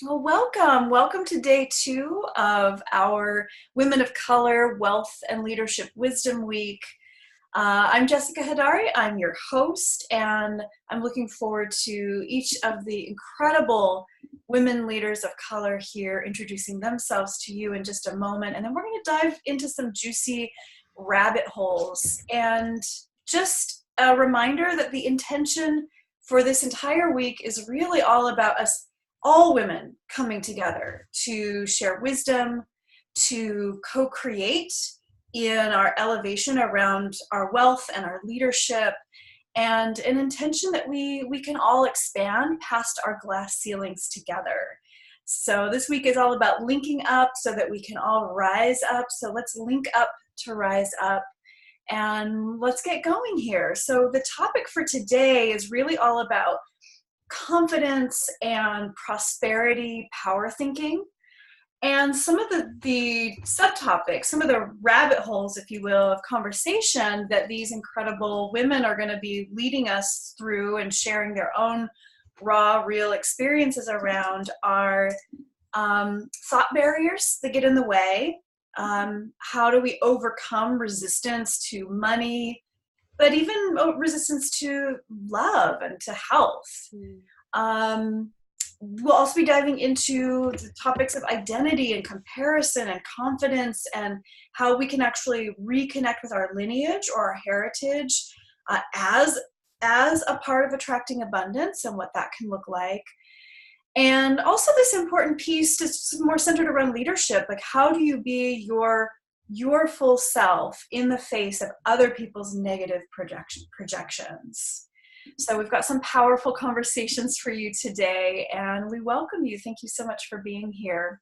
Well, welcome. Welcome to day two of our Women of Color Wealth and Leadership Wisdom Week. I'm Jessica Hadari. I'm your host, and I'm looking forward to each of the incredible women leaders of color here introducing themselves to you in just a moment. And then we're going to dive into some juicy rabbit holes. And just a reminder that the intention for this entire week is really all about us, all women, coming together to share wisdom, to co-create in our elevation around our wealth and our leadership, and an intention that we can all expand past our glass ceilings together. So this week is all about linking up so that we can all rise up. So let's link up to rise up, and let's get going here. So the topic for today is really all about confidence and prosperity power thinking. And some of the subtopics, some of the rabbit holes, if you will, of conversation that these incredible women are going to be leading us through and sharing their own raw, real experiences around are thought barriers that get in the way. How do we overcome resistance to money, but even resistance to love and to health? We'll also be diving into the topics of identity and comparison and confidence, and how we can actually reconnect with our lineage or our heritage as a part of attracting abundance, and what that can look like. And also this important piece is more centered around leadership. Like, how do you be your full self in the face of other people's negative projections? So we've got some powerful conversations for you today, and we welcome you. Thank you so much for being here.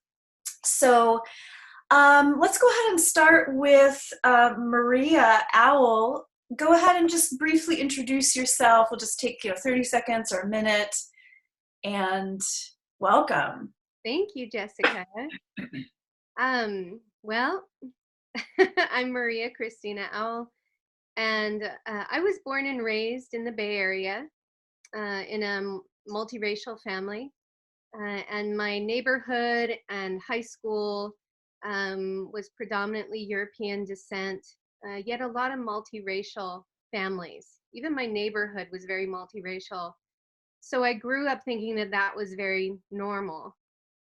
So let's go ahead and start with Maria Owl. Go ahead and just briefly introduce yourself. We'll just take 30 seconds or a minute, and welcome. Thank you, Jessica. Well, I'm Maria Christina Owl, and I was born and raised in the Bay Area in a multiracial family. And my neighborhood and high school was predominantly European descent, yet a lot of multiracial families. Even my neighborhood was very multiracial. So I grew up thinking that that was very normal.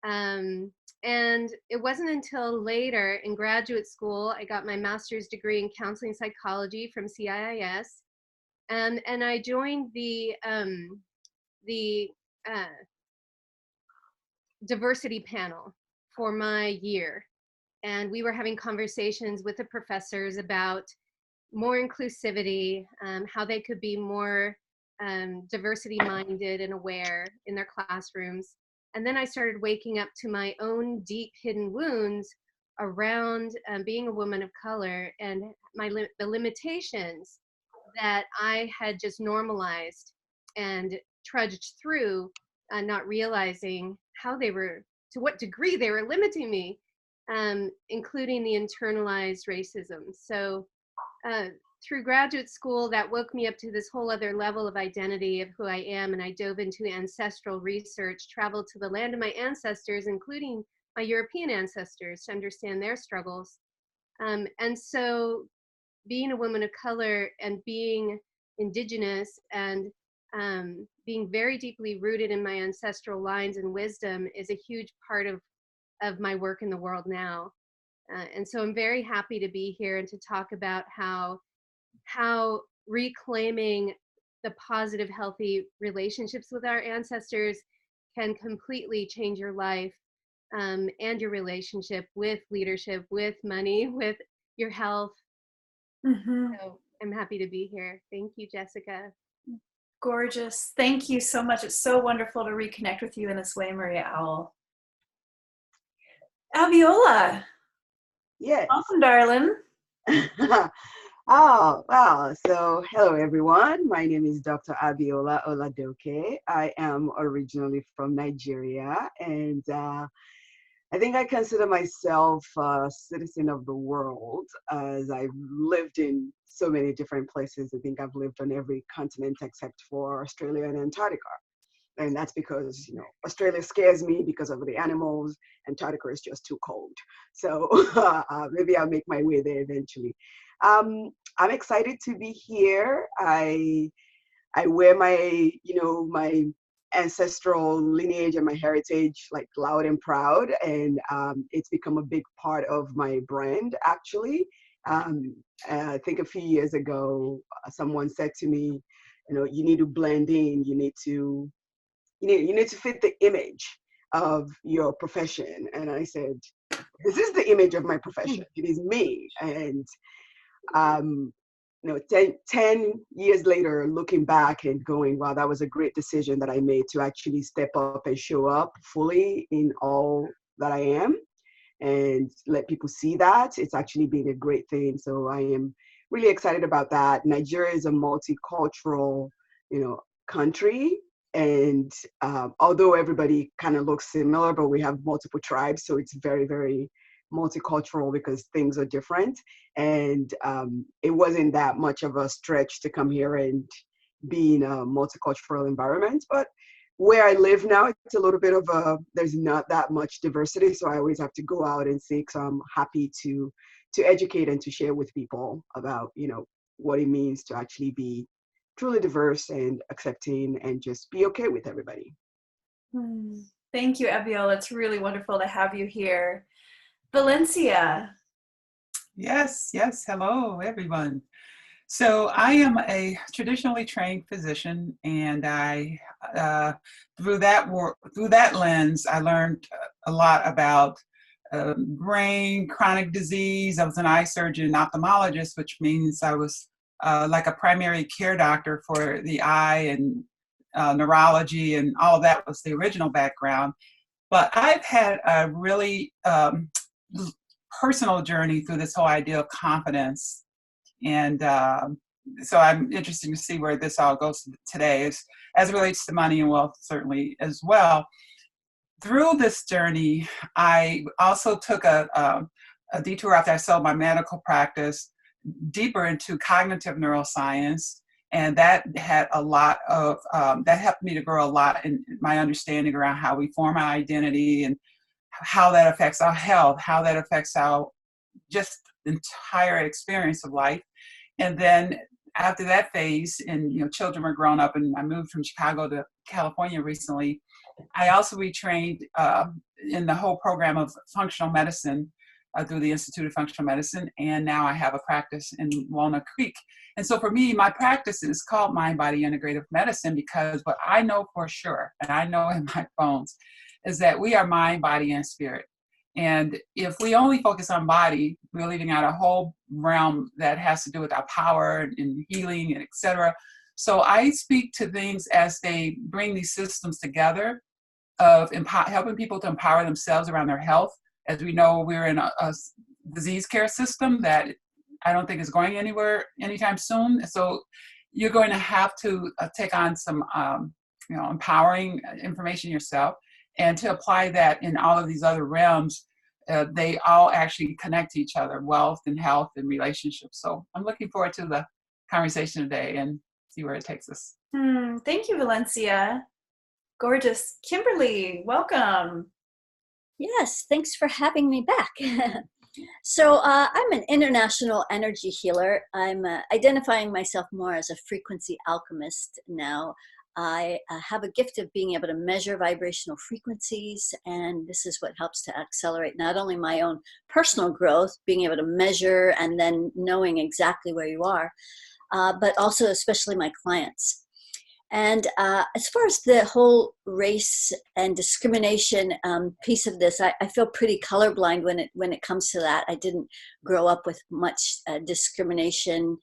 And it wasn't until later in graduate school, I got my master's degree in counseling psychology from CIIS. And I joined the diversity panel for my year. And we were having conversations with the professors about more inclusivity, how they could be more diversity minded and aware in their classrooms. And then I started waking up to my own deep hidden wounds around being a woman of color, and the limitations that I had just normalized and trudged through, not realizing how they were, to what degree they were limiting me, including the internalized racism. So through graduate school, that woke me up to this whole other level of identity of who I am, and I dove into ancestral research, traveled to the land of my ancestors, including my European ancestors, to understand their struggles. And so being a woman of color and being indigenous and being very deeply rooted in my ancestral lines and wisdom is a huge part of my work in the world now. And so I'm very happy to be here and to talk about how reclaiming the positive, healthy relationships with our ancestors can completely change your life, and your relationship with leadership, with money, with your health. Mm-hmm. So I'm happy to be here. Thank you, Jessica. Gorgeous. Thank you so much. It's so wonderful to reconnect with you in this way, Maria Owl. Abiola. Yes. Welcome, darling. Oh, wow. So, hello, everyone. My name is Dr. Abiola Oladoke. I am originally from Nigeria, and I think I consider myself a citizen of the world, as I've lived in so many different places. I think I've lived on every continent except for Australia and Antarctica. And that's because, Australia scares me because of the animals, Antarctica is just too cold. So maybe I'll make my way there eventually. I'm excited to be here. I wear my, my ancestral lineage and my heritage like loud and proud, and it's become a big part of my brand actually. I think a few years ago, someone said to me, you need to blend in, you need to fit the image of your profession. And I said, this is the image of my profession. It is me. And um, 10 years later, looking back and going, wow, that was a great decision that I made to actually step up and show up fully in all that I am and let people see that. It's actually been a great thing. So I am really excited about that. Nigeria is a multicultural, country. And although everybody kind of looks similar, but we have multiple tribes. So it's very, very multicultural because things are different. And it wasn't that much of a stretch to come here and be in a multicultural environment. But where I live now, it's a little bit of there's not that much diversity. So I always have to go out and seek. So I'm happy to educate and to share with people about, what it means to actually be truly diverse and accepting and just be okay with everybody. Thank you, Abiola. It's really wonderful to have you here. Valencia. Yes. Hello, everyone. So I am a traditionally trained physician, and I, through that lens, I learned a lot about brain, chronic disease. I was an eye surgeon and ophthalmologist, which means I was like a primary care doctor for the eye and neurology, and all of that was the original background. But I've had a really personal journey through this whole idea of confidence. And so I'm interested to see where this all goes today as it relates to money and wealth, certainly as well. Through this journey, I also took a detour after I sold my medical practice deeper into cognitive neuroscience. And that had a lot of, that helped me to grow a lot in my understanding around how we form our identity and how that affects our health, how that affects our just entire experience of life. And then after that phase, and children were grown up, and I moved from Chicago to California recently, I also retrained in the whole program of functional medicine through the Institute of Functional Medicine, and now I have a practice in Walnut Creek. And so for me, my practice is called Mind Body Integrative Medicine because what I know for sure, and I know in my bones, is that we are mind, body, and spirit. And if we only focus on body, we're leaving out a whole realm that has to do with our power and healing, and et cetera. So I speak to things as they bring these systems together of helping people to empower themselves around their health. As we know, we're in a disease care system that I don't think is going anywhere anytime soon. So you're going to have to take on some empowering information yourself. And to apply that in all of these other realms, they all actually connect to each other, wealth and health and relationships. So I'm looking forward to the conversation today and see where it takes us. Thank you, Valencia. Gorgeous. Kimberly, welcome. Yes, thanks for having me back. So I'm an international energy healer. I'm identifying myself more as a frequency alchemist now. I have a gift of being able to measure vibrational frequencies, and this is what helps to accelerate not only my own personal growth, being able to measure and then knowing exactly where you are, but also especially my clients. And as far as the whole race and discrimination piece of this, I feel pretty colorblind when it comes to that. I didn't grow up with much discrimination,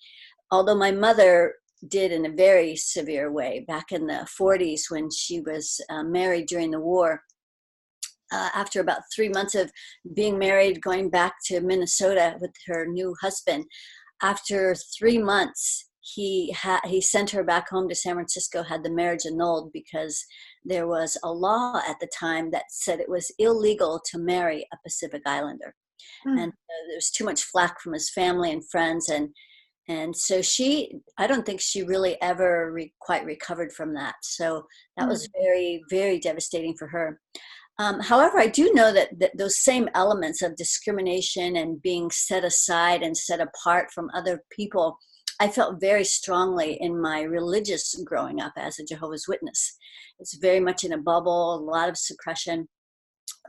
although my mother did in a very severe way back in the 40s when she was married during the war. After about 3 months of being married, going back to Minnesota with her new husband, after 3 months, he sent her back home to San Francisco, had the marriage annulled because there was a law at the time that said it was illegal to marry a Pacific Islander. And there was too much flack from his family and friends, and And so I don't think she really ever quite recovered from that. So that was very, very devastating for her. However, I do know that those same elements of discrimination and being set aside and set apart from other people, I felt very strongly in my religious growing up as a Jehovah's Witness. It's very much in a bubble, a lot of suppression,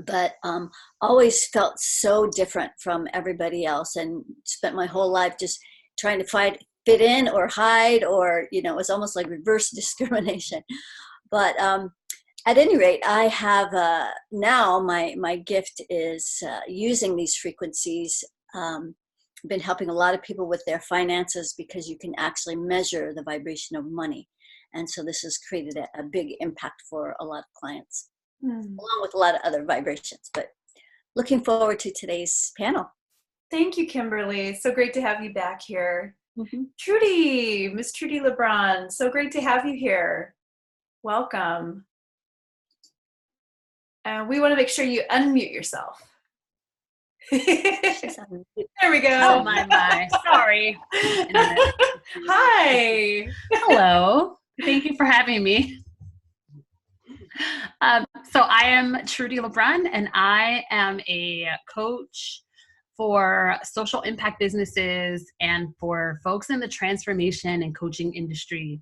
but always felt so different from everybody else, and spent my whole life just trying to fit in or hide, or, it was almost like reverse discrimination. But at any rate, I have now my gift is using these frequencies. Been helping a lot of people with their finances, because you can actually measure the vibration of money. And so this has created a big impact for a lot of clients, along with a lot of other vibrations. But looking forward to today's panel. Thank you, Kimberly. So great to have you back here. Trudy, Miss Trudy LeBron, so great to have you here. Welcome. We want to make sure you unmute yourself. There we go. Oh, my. Sorry. Hi. Hello. Thank you for having me. So I am Trudy LeBron, and I am a coach for social impact businesses and for folks in the transformation and coaching industry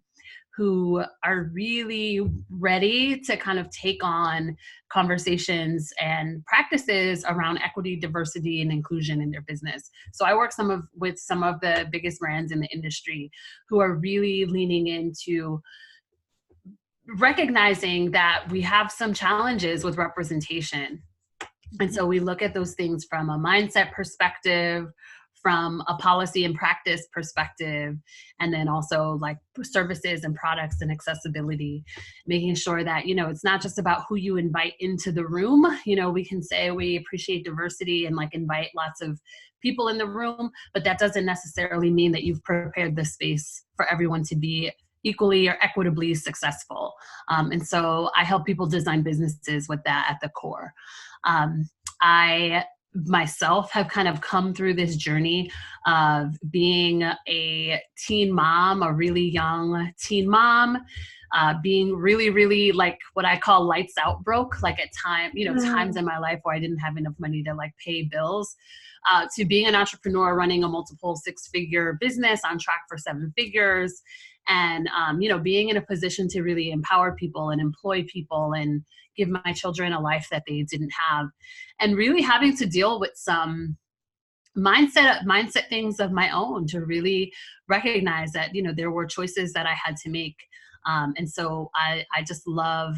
who are really ready to kind of take on conversations and practices around equity, diversity, and inclusion in their business. So I work with some of the biggest brands in the industry who are really leaning into recognizing that we have some challenges with representation. And so we look at those things from a mindset perspective, from a policy and practice perspective, and then also like services and products and accessibility, making sure that, it's not just about who you invite into the room. We can say we appreciate diversity and like invite lots of people in the room, but that doesn't necessarily mean that you've prepared the space for everyone to be equally or equitably successful. And so I help people design businesses with that at the core. I myself have kind of come through this journey of being a teen mom, a really young teen mom, being really, really like what I call lights out broke, like at times in my life where I didn't have enough money to like pay bills, to being an entrepreneur running a multiple 6-figure business on track for 7 figures. And, being in a position to really empower people and employ people and give my children a life that they didn't have, and really having to deal with some mindset things of my own to really recognize that, there were choices that I had to make. And so I just love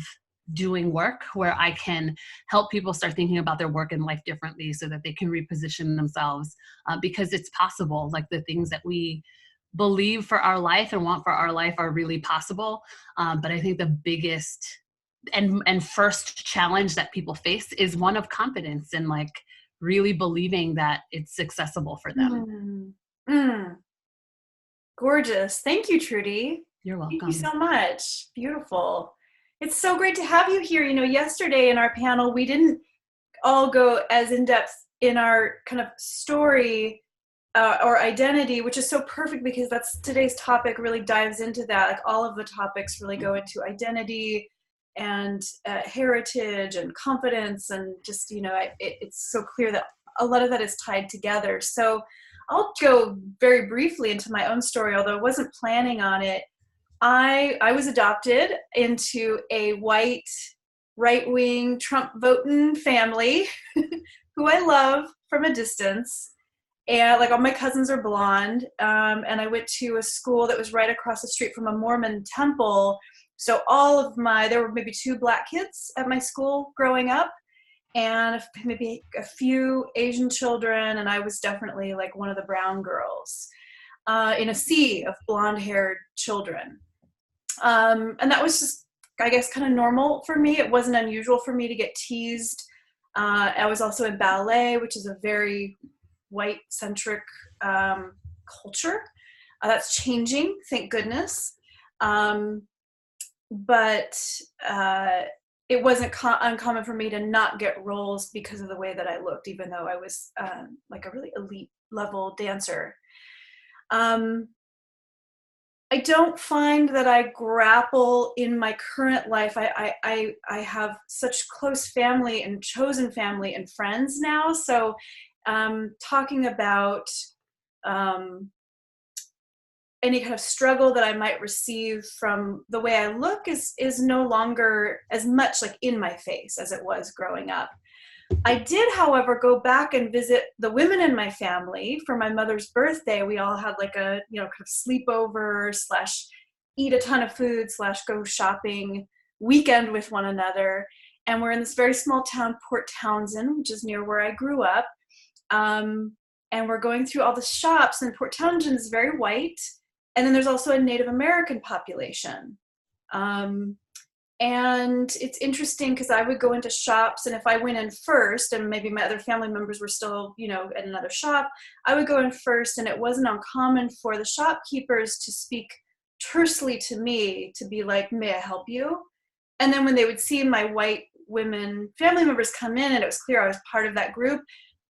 doing work where I can help people start thinking about their work and life differently so that they can reposition themselves, because it's possible. Like the things that we believe for our life and want for our life are really possible. But I think the biggest and first challenge that people face is one of confidence and like really believing that it's accessible for them. Gorgeous. Thank you, Trudy. You're welcome. Thank you so much. Beautiful. It's so great to have you here. Yesterday in our panel, we didn't all go as in depth in our kind of story or identity, which is so perfect because that's today's topic really dives into that. Like all of the topics really go into identity and heritage and confidence, and just, it's so clear that a lot of that is tied together. So I'll go very briefly into my own story, although I wasn't planning on it. I was adopted into a white, right-wing, Trump-voting family who I love from a distance. And like all my cousins are blonde. And I went to a school that was right across the street from a Mormon temple. So there were maybe 2 Black kids at my school growing up, and maybe a few Asian children. And I was definitely like one of the brown girls in a sea of blonde-haired children. And that was just, I guess, kind of normal for me. It wasn't unusual for me to get teased. I was also in ballet, which is a very white-centric culture. That's changing, thank goodness. But it wasn't uncommon for me to not get roles because of the way that I looked, even though I was like a really elite level dancer. I don't find that I grapple in my current life. I have such close family and chosen family and friends now. So talking about any kind of struggle that I might receive from the way I look is no longer as much like in my face as it was growing up. I did, however, go back and visit the women in my family for my mother's birthday. We all had like a, kind of sleepover / eat a ton of food / go shopping weekend with one another. And we're in this very small town, Port Townsend, which is near where I grew up. And we're going through all the shops, and Port Townsend is very white. And then there's also a Native American population. And it's interesting because I would go into shops, and if I went in first and maybe my other family members were still, at another shop, I would go in first, and it wasn't uncommon for the shopkeepers to speak tersely to me, to be like, may I help you? And then when they would see my white women family members come in and it was clear I was part of that group,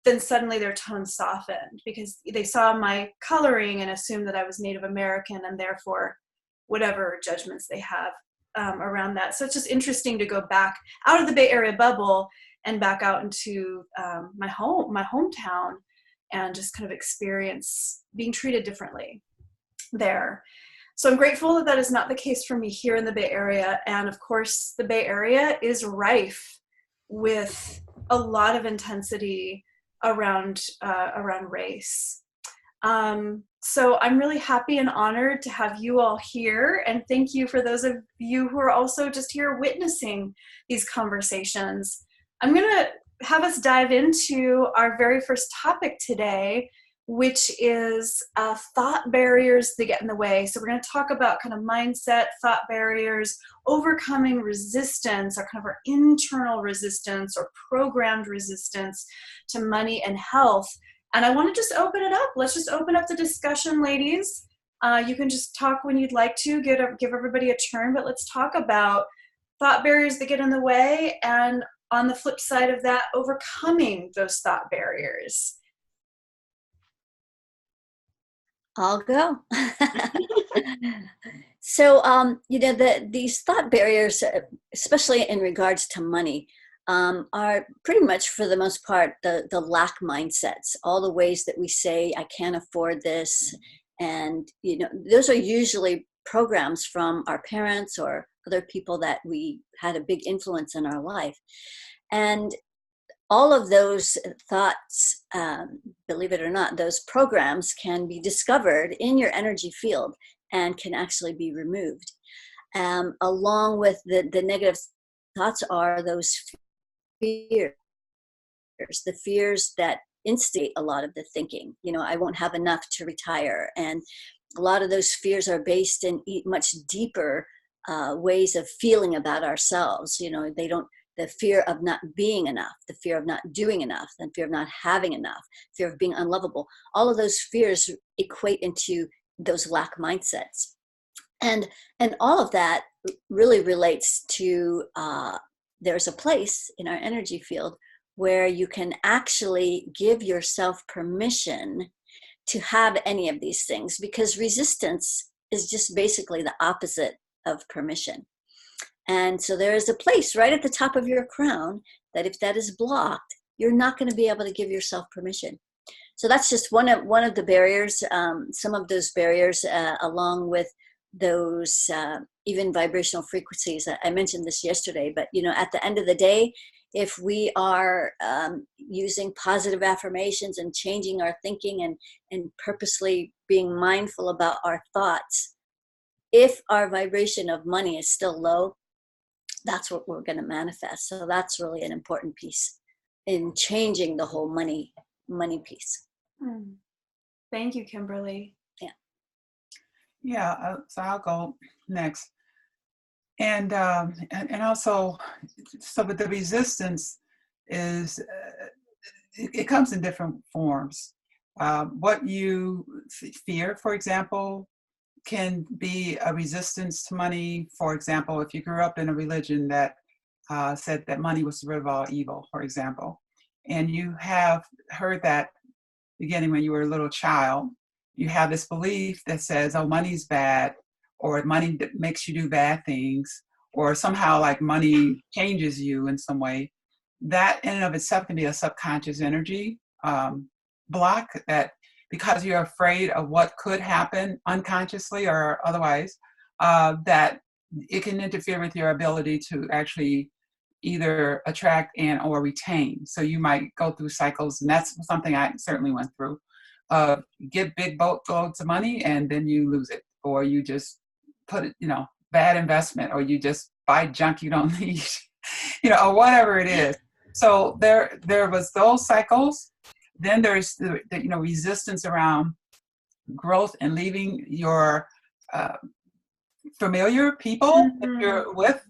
then suddenly their tone softened because they saw my coloring and assumed that I was Native American, and therefore whatever judgments they have around that. So it's just interesting to go back out of the Bay Area bubble and back out into my hometown, and just kind of experience being treated differently there. So I'm grateful that that is not the case for me here in the Bay Area. And of course, the Bay Area is rife with a lot of intensity around race. So I'm really happy and honored to have you all here, and thank you for those of you who are also just here witnessing these conversations. I'm going to have us dive into our very first topic today, which is thought barriers that get in the way. So we're going to talk about kind of mindset, thought barriers, overcoming resistance, or kind of our internal resistance or programmed resistance to money and health. And I want to just open it up. Let's just open up the discussion, ladies. You can just talk when you'd like to, give everybody a turn, but let's talk about thought barriers that get in the way, and on the flip side of that, overcoming those thought barriers. I'll go. So, these thought barriers, especially in regards to money, are pretty much, for the most part, the lack mindsets, all the ways that we say, I can't afford this. And, those are usually programs from our parents or other people that we had a big influence in our life. And all of those thoughts, believe it or not, those programs can be discovered in your energy field and can actually be removed. Along with the negative thoughts are those fears, the fears that instigate a lot of the thinking. I won't have enough to retire. And a lot of those fears are based in much deeper ways of feeling about ourselves. The fear of not being enough, the fear of not doing enough, the fear of not having enough, fear of being unlovable. All of those fears equate into those lack mindsets. And all of that really relates to there's a place in our energy field where you can actually give yourself permission to have any of these things, because resistance is just basically the opposite of permission. And so there is a place right at the top of your crown that if that is blocked, you're not going to be able to give yourself permission. So that's just one of the barriers. Some of those barriers, along with those even vibrational frequencies. I mentioned this yesterday, but at the end of the day, if we are using positive affirmations and changing our thinking and purposely being mindful about our thoughts, if our vibration of money is still low, that's what we're going to manifest. So that's really an important piece in changing the whole money piece. Thank you, Kimberly. Yeah, so I'll go next. And also, so but the resistance is, it comes in different forms. What you fear, for example, can be a resistance to money. For example, if you grew up in a religion that said that money was the root of all evil, for example, and you have heard that beginning when you were a little child, you have this belief that says, oh, money's bad, or money makes you do bad things, or somehow like money changes you in some way, that in and of itself can be a subconscious energy block, that because you're afraid of what could happen unconsciously or otherwise, that it can interfere with your ability to actually either attract and or retain. So you might go through cycles, and that's something I certainly went through. Get big boatloads of money and then you lose it, or you just put it, bad investment, or you just buy junk you don't need, or whatever it is. So there was those cycles. Then there's the resistance around growth and leaving your familiar people that you're with.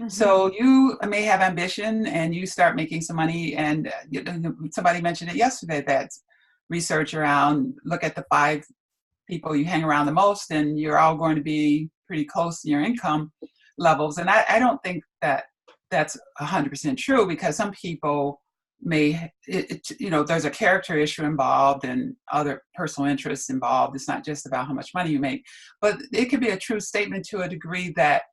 So you may have ambition and you start making some money, and somebody mentioned it yesterday, that research around, look at the 5 people you hang around the most, and you're all going to be pretty close in your income levels. And I don't think that that's 100% true, because some people may, there's a character issue involved and other personal interests involved. It's not just about how much money you make, but it could be a true statement to a degree that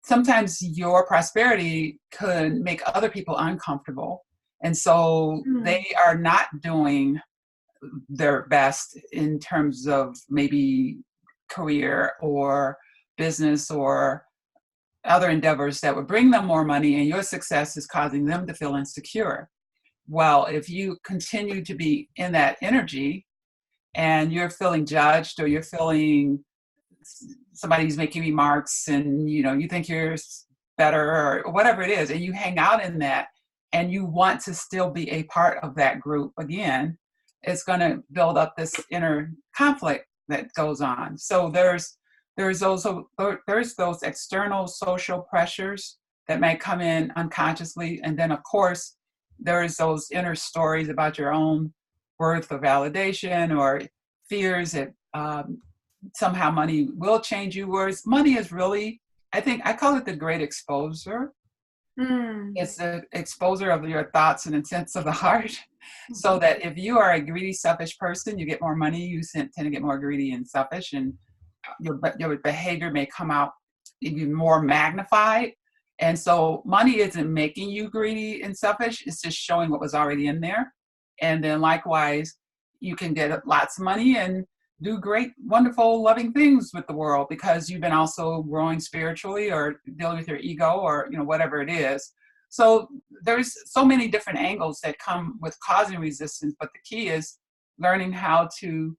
sometimes your prosperity could make other people uncomfortable. And so they are not doing their best in terms of maybe career or business or other endeavors that would bring them more money, and your success is causing them to feel insecure. Well, if you continue to be in that energy and you're feeling judged, or you're feeling somebody's making remarks, and you think you're better or whatever it is, and you hang out in that and you want to still be a part of that group again, it's going to build up this inner conflict that goes on. So there's those external social pressures that may come in unconsciously, and then of course there's those inner stories about your own worth or validation, or fears that somehow money will change you. Whereas money is really, I call it the great exposer. It's the exposer of your thoughts and intents of the heart. So that if you are a greedy, selfish person, you get more money, you tend to get more greedy and selfish, and your behavior may come out even more magnified. And so money isn't making you greedy and selfish, it's just showing what was already in there. And then likewise, you can get lots of money and do great, wonderful, loving things with the world, because you've been also growing spiritually or dealing with your ego, or whatever it is. So there's so many different angles that come with causing resistance, but the key is learning how to,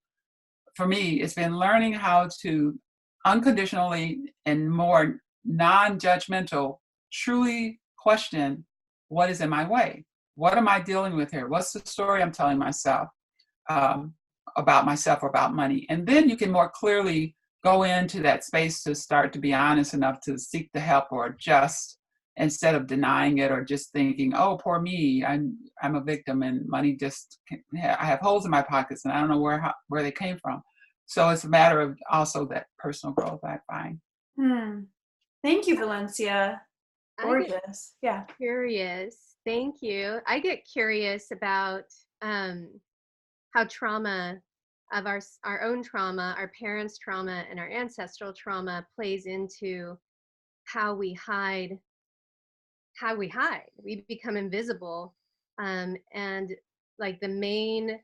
for me, it's been learning how to unconditionally and more non-judgmental truly question, what is in my way? What am I dealing with here? What's the story I'm telling myself about myself or about money? And then you can more clearly go into that space to start to be honest enough to seek the help or adjust, instead of denying it or just thinking, oh, poor me, I'm a victim, and money just, I have holes in my pockets and I don't know where they came from. So it's a matter of also that personal growth, I find. Thank you, Valencia. Gorgeous. Yeah. Curious. Thank you. I get curious about how trauma of our own trauma, our parents' trauma, and our ancestral trauma plays into how we hide. We become invisible, and like the main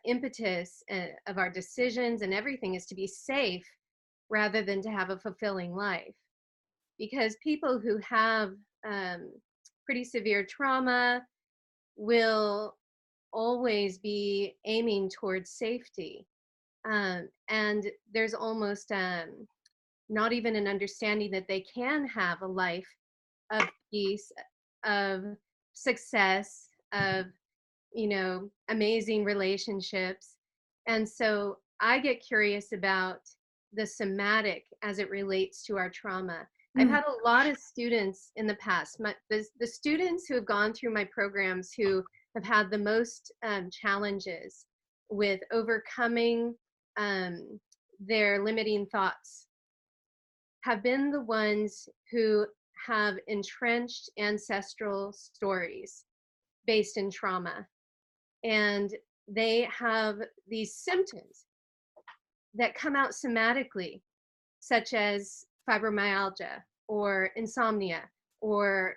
impetus of our decisions and everything is to be safe rather than to have a fulfilling life. Because people who have pretty severe trauma will always be aiming towards safety, and there's almost not even an understanding that they can have a life of peace, of success, of amazing relationships. And so I get curious about the somatic as it relates to our trauma. I've had a lot of students in the past, the students who have gone through my programs who have had the most challenges with overcoming their limiting thoughts have been the ones who have entrenched ancestral stories based in trauma. And they have these symptoms that come out somatically, such as fibromyalgia or insomnia or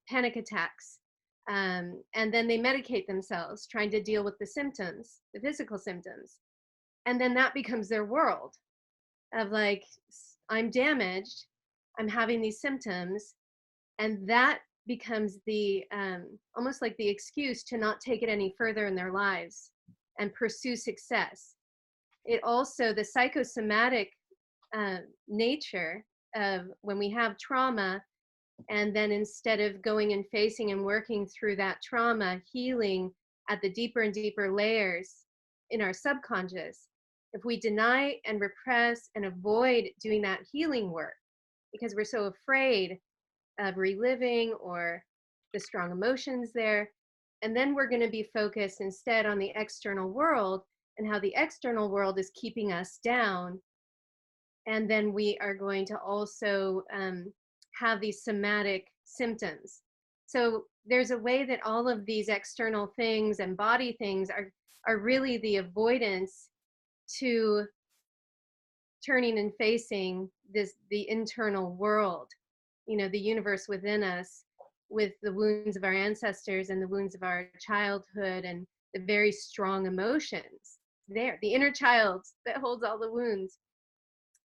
panic attacks. And then they medicate themselves, trying to deal with the symptoms, the physical symptoms. And then that becomes their world of like, I'm damaged, I'm having these symptoms, and that becomes the almost like the excuse to not take it any further in their lives and pursue success. It also, the psychosomatic nature of when we have trauma, and then instead of going and facing and working through that trauma, healing at the deeper and deeper layers in our subconscious, if we deny and repress and avoid doing that healing work because we're so afraid of reliving or the strong emotions there, and then we're going to be focused instead on the external world and how the external world is keeping us down. And then we are going to also have these somatic symptoms. So there's a way that all of these external things and body things are really the avoidance to turning and facing the internal world, you know, the universe within us, with the wounds of our ancestors and the wounds of our childhood and the very strong emotions there, the inner child that holds all the wounds.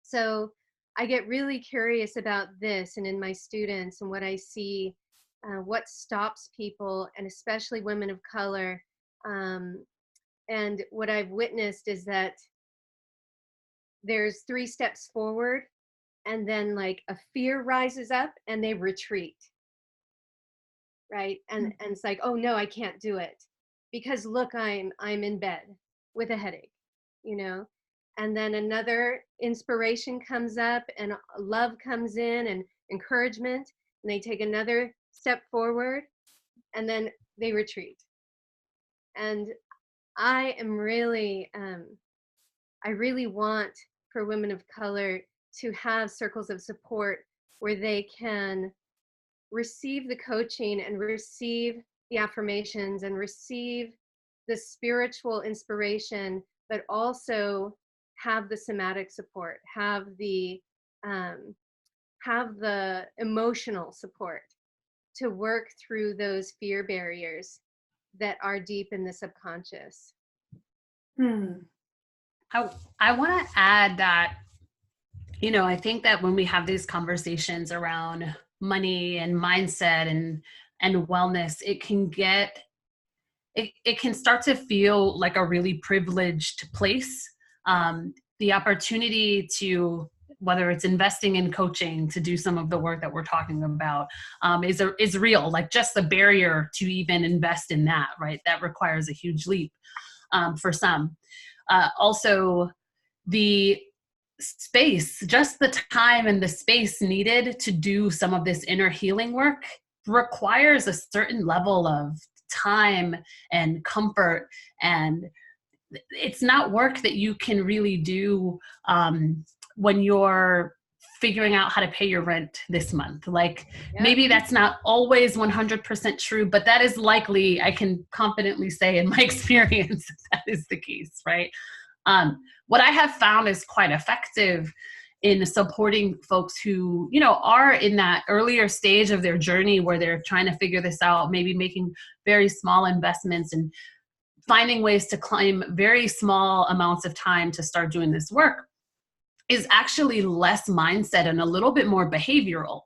So I get really curious about this and in my students and what I see, what stops people, and especially women of color. And what I've witnessed is that there's 3 steps forward, and then like a fear rises up and they retreat, right? And it's like, oh no, I can't do it because look, I'm in bed with a headache, you know. And then another inspiration comes up and love comes in and encouragement, and they take another step forward and then they retreat. And I am really, I really want for women of color to have circles of support where they can receive the coaching and receive the affirmations and receive the spiritual inspiration, but also have the somatic support, have the emotional support to work through those fear barriers that are deep in the subconscious. I want to add that, you know, I think that when we have these conversations around money and mindset and wellness, it can get, it can start to feel like a really privileged place. The opportunity to, whether it's investing in coaching to do some of the work that we're talking about, is real. Like just the barrier to even invest in that, right? That requires a huge leap for some. Also, the space, just the time and the space needed to do some of this inner healing work requires a certain level of time and comfort, and it's not work that you can really do when you're figuring out how to pay your rent this month. Like, maybe that's not always 100% true, but that is likely, I can confidently say in my experience, that is the case, right? What I have found is quite effective in supporting folks who, you know, are in that earlier stage of their journey where they're trying to figure this out, maybe making very small investments and finding ways to claim very small amounts of time to start doing this work, is actually less mindset and a little bit more behavioral.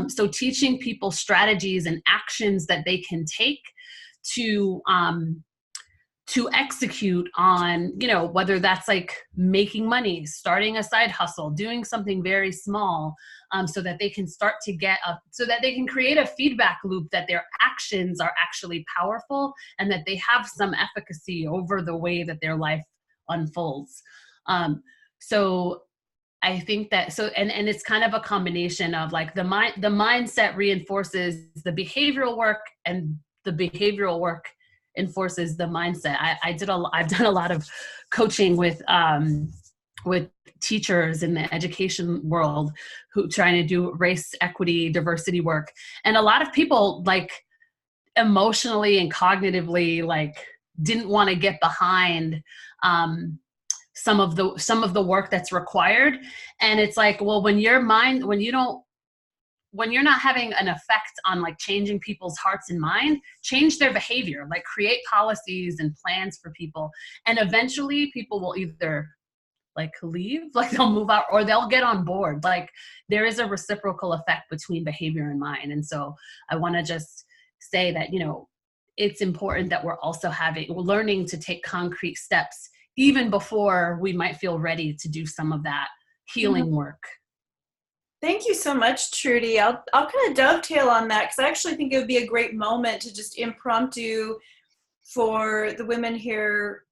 So teaching people strategies and actions that they can take to execute on, you know, whether that's like making money, starting a side hustle, doing something very small, so that they can start to so that they can create a feedback loop that their actions are actually powerful and that they have some efficacy over the way that their life unfolds. So I think that, and it's kind of a combination of like the mindset reinforces the behavioral work, and the behavioral work enforces the mindset. I've done a lot of coaching with teachers in the education world who trying to do race, equity, diversity work. And a lot of people like emotionally and cognitively like didn't want to get behind some of the work that's required. And it's like, well, when you're not having an effect on like changing people's hearts and mind, change their behavior, like create policies and plans for people. And eventually people will either like leave, like they'll move out, or they'll get on board. Like there is a reciprocal effect between behavior and mind. And so I want to just say that, you know, it's important that we're also we're learning to take concrete steps even before we might feel ready to do some of that healing work. Thank you so much, Trudy. I'll kind of dovetail on that, because I actually think it would be a great moment to just impromptu for the women here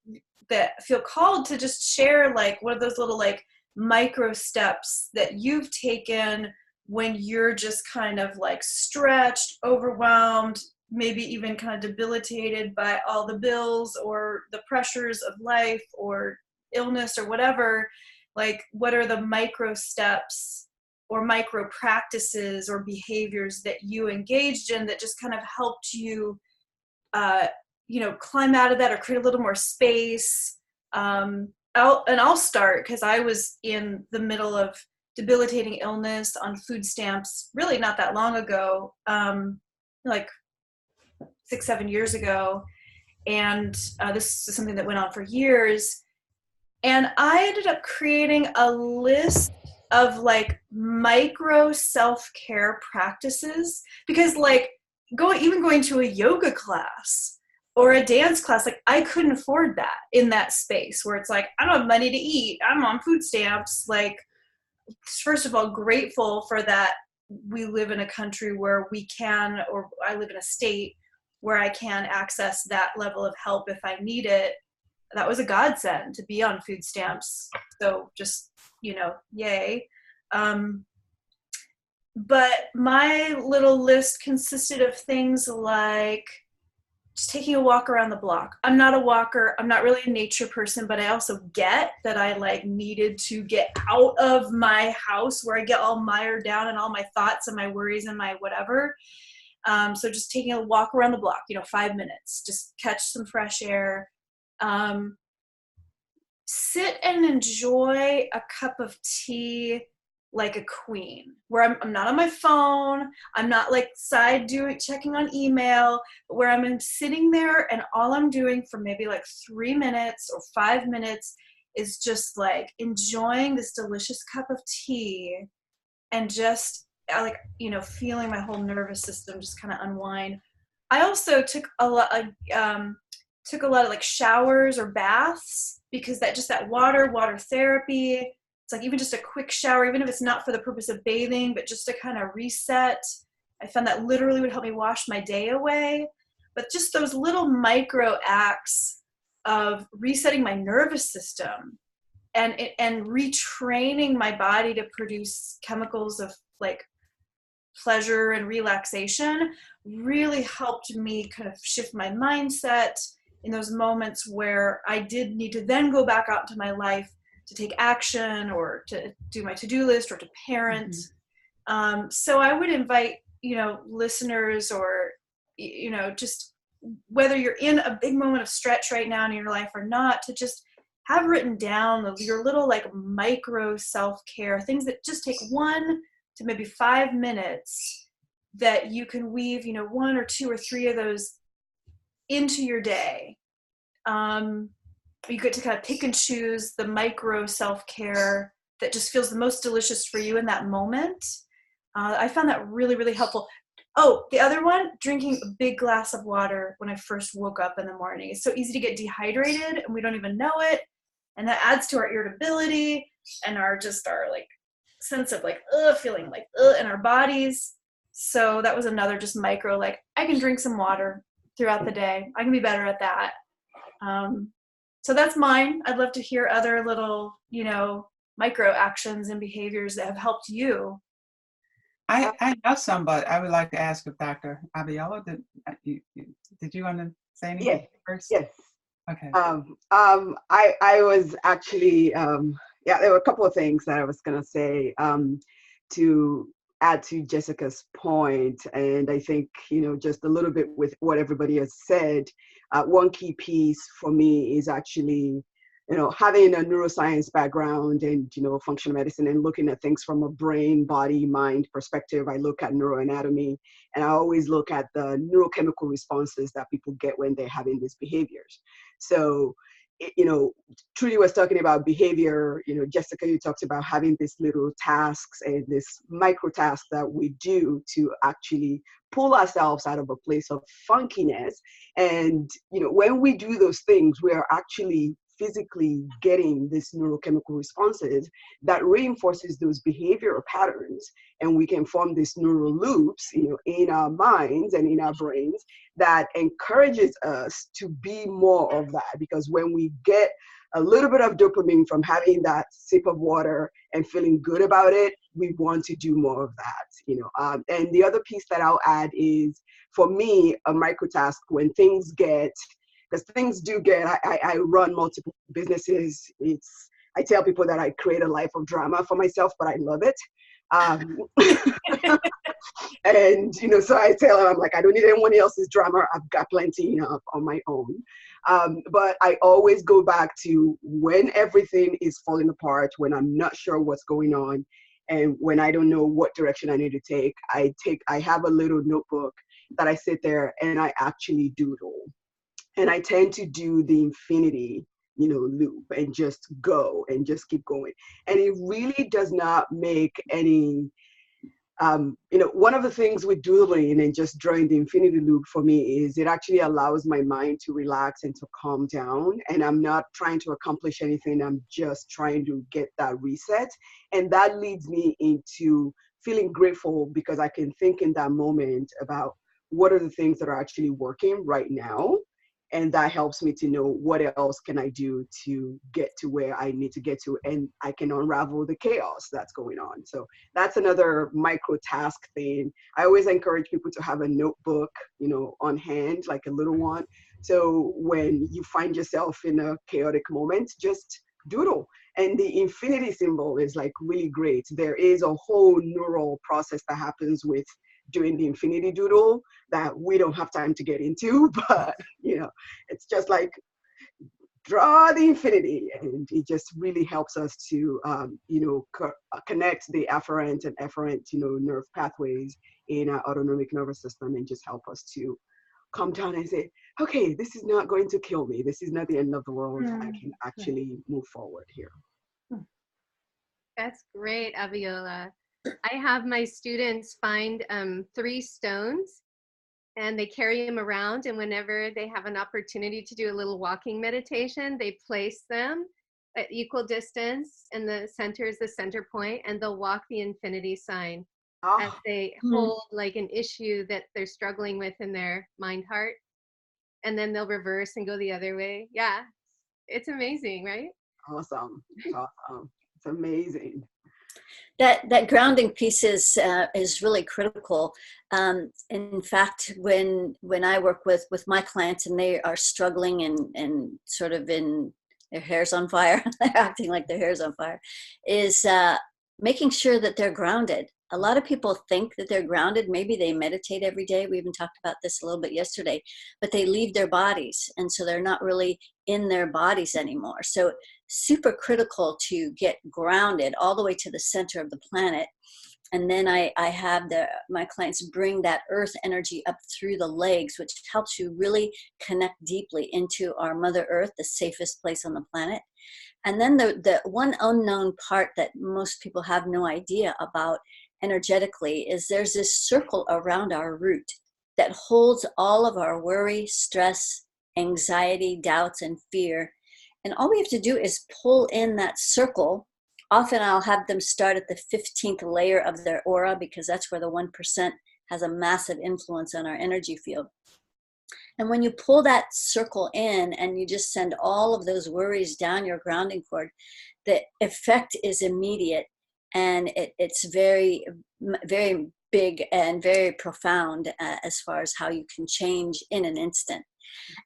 that feel called to just share like one of those little like micro steps that you've taken when you're just kind of like stretched, overwhelmed, maybe even kind of debilitated by all the bills or the pressures of life or illness or whatever. Like, what are the micro steps or micro practices or behaviors that you engaged in that just kind of helped you, you know, climb out of that or create a little more space? I'll start, because I was in the middle of debilitating illness on food stamps really not that long ago, like 6-7 years ago. And this is something that went on for years. And I ended up creating a list of like micro self-care practices, because like even going to a yoga class or a dance class, like I couldn't afford that in that space where it's like, I don't have money to eat, I'm on food stamps. Like, first of all, grateful for that. We live in a country where we can, or I live in a state where I can access that level of help if I need it. That was a godsend to be on food stamps. So just, you know, yay. But my little list consisted of things like just taking a walk around the block. I'm not a walker. I'm not really a nature person, but I also get that I like needed to get out of my house where I get all mired down in all my thoughts and my worries and my whatever. So just taking a walk around the block, you know, 5 minutes, just catch some fresh air. Sit and enjoy a cup of tea like a queen, where I'm not on my phone, I'm not like checking on email, but where I'm sitting there and all I'm doing for maybe like 3 minutes or 5 minutes is just like enjoying this delicious cup of tea and just like, you know, feeling my whole nervous system just kind of unwind. I also took a lot of like showers or baths, because that water therapy, it's like even just a quick shower, even if it's not for the purpose of bathing, but just to kind of reset. I found that literally would help me wash my day away. But just those little micro acts of resetting my nervous system and retraining my body to produce chemicals of like pleasure and relaxation really helped me kind of shift my mindset in those moments where I did need to then go back out into my life to take action or to do my to-do list or to parent. Mm-hmm. So I would invite, you know, listeners, or, you know, just whether you're in a big moment of stretch right now in your life or not, to just have written down your little like micro self-care things that just take 1 to maybe 5 minutes that you can weave, you know, 1 or 2 or 3 of those into your day. You get to kind of pick and choose the micro self-care that just feels the most delicious for you in that moment. I found that really, really helpful. Oh, the other one, drinking a big glass of water when I first woke up in the morning. It's so easy to get dehydrated and we don't even know it. And that adds to our irritability and our like sense of like, feeling like in our bodies. So that was another just micro, like I can drink some water throughout the day. I can be better at that. So that's mine. I'd love to hear other little, you know, micro actions and behaviors that have helped you. I have some, but I would like to ask if Dr. Abiola, did you want to say anything first? Yes. Okay. I was actually, there were a couple of things that I was going to say to add to Jessica's point. And I think, you know, just a little bit with what everybody has said, one key piece for me is actually having a neuroscience background and, functional medicine and looking at things from a brain, body, mind perspective, I look at neuroanatomy, and I always look at the neurochemical responses that people get when they're having these behaviors. So, Trudy was talking about behavior. Jessica, you talked about having these little tasks and this micro tasks that we do to actually pull ourselves out of a place of funkiness. And, when we do those things, we are actually physically getting these neurochemical responses that reinforces those behavioral patterns, and we can form these neural loops in our minds and in our brains that encourages us to be more of that. Because when we get a little bit of dopamine from having that sip of water and feeling good about it, we want to do more of that. And the other piece that I'll add is, for me, a micro task when things get, because things do get, I run multiple businesses. I tell people that I create a life of drama for myself, but I love it. And, so I tell them, I'm like, I don't need anyone else's drama. I've got plenty on my own. But I always go back to when everything is falling apart, when I'm not sure what's going on, and when I don't know what direction I need to take, I have a little notebook that I sit there and I actually doodle. And I tend to do the infinity, loop and just go and just keep going. And it really does not make any, one of the things with doodling and just drawing the infinity loop for me is it actually allows my mind to relax and to calm down. And I'm not trying to accomplish anything. I'm just trying to get that reset. And that leads me into feeling grateful because I can think in that moment about what are the things that are actually working right now. And that helps me to know what else can I do to get to where I need to get to, and I can unravel the chaos that's going on. So that's another micro task thing. I always encourage people to have a notebook, on hand, like a little one. So when you find yourself in a chaotic moment, just doodle. And the infinity symbol is like really great. There is a whole neural process that happens with doing the infinity doodle that we don't have time to get into, but it's just like draw the infinity, and it just really helps us to connect the afferent and efferent nerve pathways in our autonomic nervous system, and just help us to calm down and say, okay, this is not going to kill me, this is not the end of the world. I can actually move forward here. That's great, Abiola. I have my students find 3 stones, and they carry them around, and whenever they have an opportunity to do a little walking meditation, they place them at equal distance, and the center is the center point, and they'll walk the infinity sign as they hold like an issue that they're struggling with in their mind heart, and then they'll reverse and go the other way. Yeah, it's amazing, right? Awesome. It's amazing. That grounding piece is really critical. In fact, when I work with my clients and they are struggling and sort of in their hair's on fire, they're acting like their hair's on fire, is making sure that they're grounded. A lot of people think that they're grounded. Maybe they meditate every day. We even talked about this a little bit yesterday, but they leave their bodies. And so they're not really in their bodies anymore. So super critical to get grounded all the way to the center of the planet. And then I have my clients bring that earth energy up through the legs, which helps you really connect deeply into our Mother Earth, the safest place on the planet. And then the one unknown part that most people have no idea about energetically is there's this circle around our root that holds all of our worry, stress, anxiety, doubts, and fear. And all we have to do is pull in that circle. Often I'll have them start at the 15th layer of their aura, because that's where the 1% has a massive influence on our energy field. And when you pull that circle in and you just send all of those worries down your grounding cord, the effect is immediate, and it's very, very big and very profound as far as how you can change in an instant.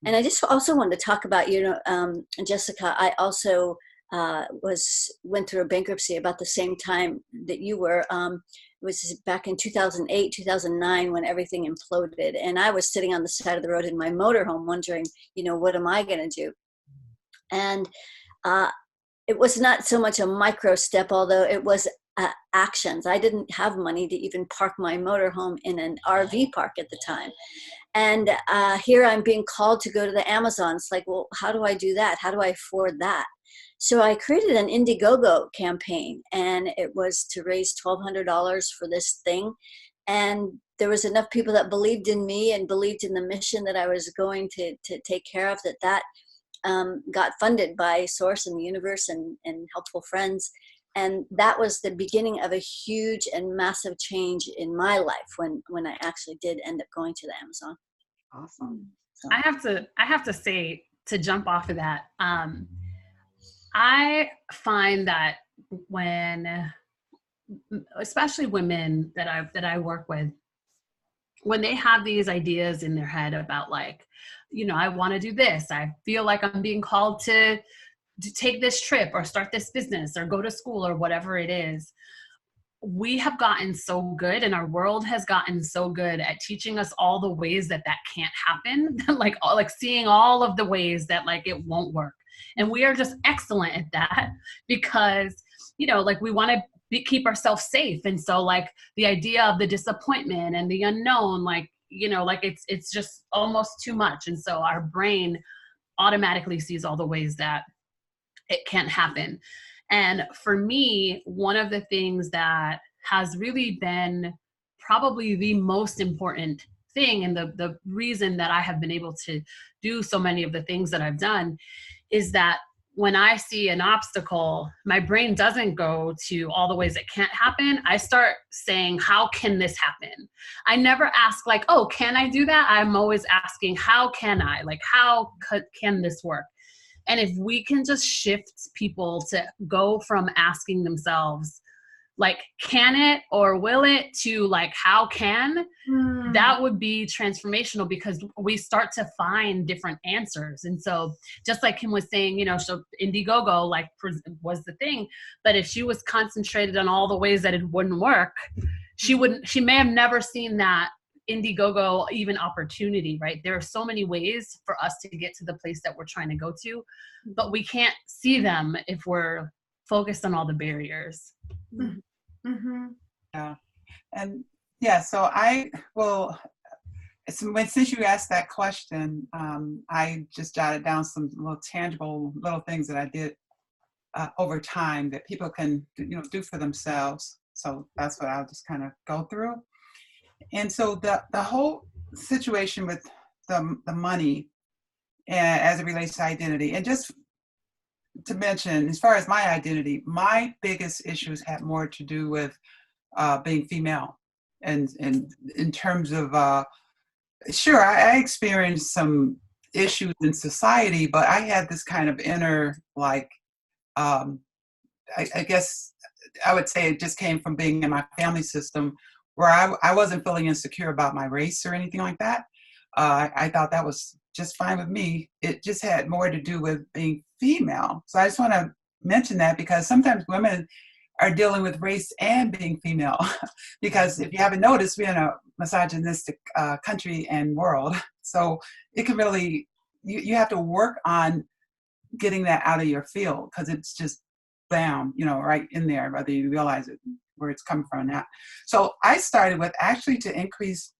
And I just also wanted to talk about, Jessica, I also went through a bankruptcy about the same time that you were. It was back in 2008, 2009 when everything imploded. And I was sitting on the side of the road in my motorhome wondering, what am I going to do? And it was not so much a micro step, although it was actions. I didn't have money to even park my motorhome in an RV park at the time. And here I'm being called to go to the Amazon. It's like, well, how do I do that? How do I afford that? So I created an Indiegogo campaign, and it was to raise $1,200 for this thing. And there was enough people that believed in me and believed in the mission that I was going to take care of, that got funded by Source and the universe and helpful friends. And that was the beginning of a huge and massive change in my life when I actually did end up going to the Amazon. Awesome. So. I have to say, to jump off of that, I find that when, especially women that I work with, when they have these ideas in their head about, like, you know, I want to do this, I feel like I'm being called to take this trip or start this business or go to school or whatever it is, we have gotten so good, and our world has gotten so good at teaching us all the ways that can't happen, like seeing all of the ways that, like, it won't work. And we are just excellent at that because, you know, like, we want to keep ourselves safe. And so, like, the idea of the disappointment and the unknown, like, you know, like, it's just almost too much. And so our brain automatically sees all the ways that it can't happen. And for me, one of the things that has really been probably the most important thing, and the reason that I have been able to do so many of the things that I've done, is that when I see an obstacle, my brain doesn't go to all the ways it can't happen. I start saying, how can this happen? I never ask, like, oh, can I do that? I'm always asking, how can I? Like, how can this work? And if we can just shift people to go from asking themselves, like, can it or will it, to, like, how can, that would be transformational, because we start to find different answers. And so just like Kim was saying, you know, so Indiegogo, like, was the thing, but if she was concentrated on all the ways that it wouldn't work, she may have never seen that Indiegogo even opportunity, right? There are so many ways for us to get to the place that we're trying to go to, but we can't see them if we're focused on all the barriers. Mm-hmm. Yeah. And yeah, so I will, since you asked that question, I just jotted down some little tangible little things that I did over time that people can, you know, do for themselves. So that's what I'll just kind of go through. And so the whole situation with the money as it relates to identity, and just to mention, as far as my identity, my biggest issues had more to do with being female, and in terms of sure, I experienced some issues in society, but I had this kind of inner, like, I guess I would say it just came from being in my family system, where I wasn't feeling insecure about my race or anything like that. I thought that was just fine with me. It just had more to do with being female. So I just want to mention that, because sometimes women are dealing with race and being female. Because if you haven't noticed, we're in a misogynistic country and world. So it can really, you have to work on getting that out of your field, because it's just bam, you know, right in there, whether you realize it, where it's coming from or not. So I started with actually to increase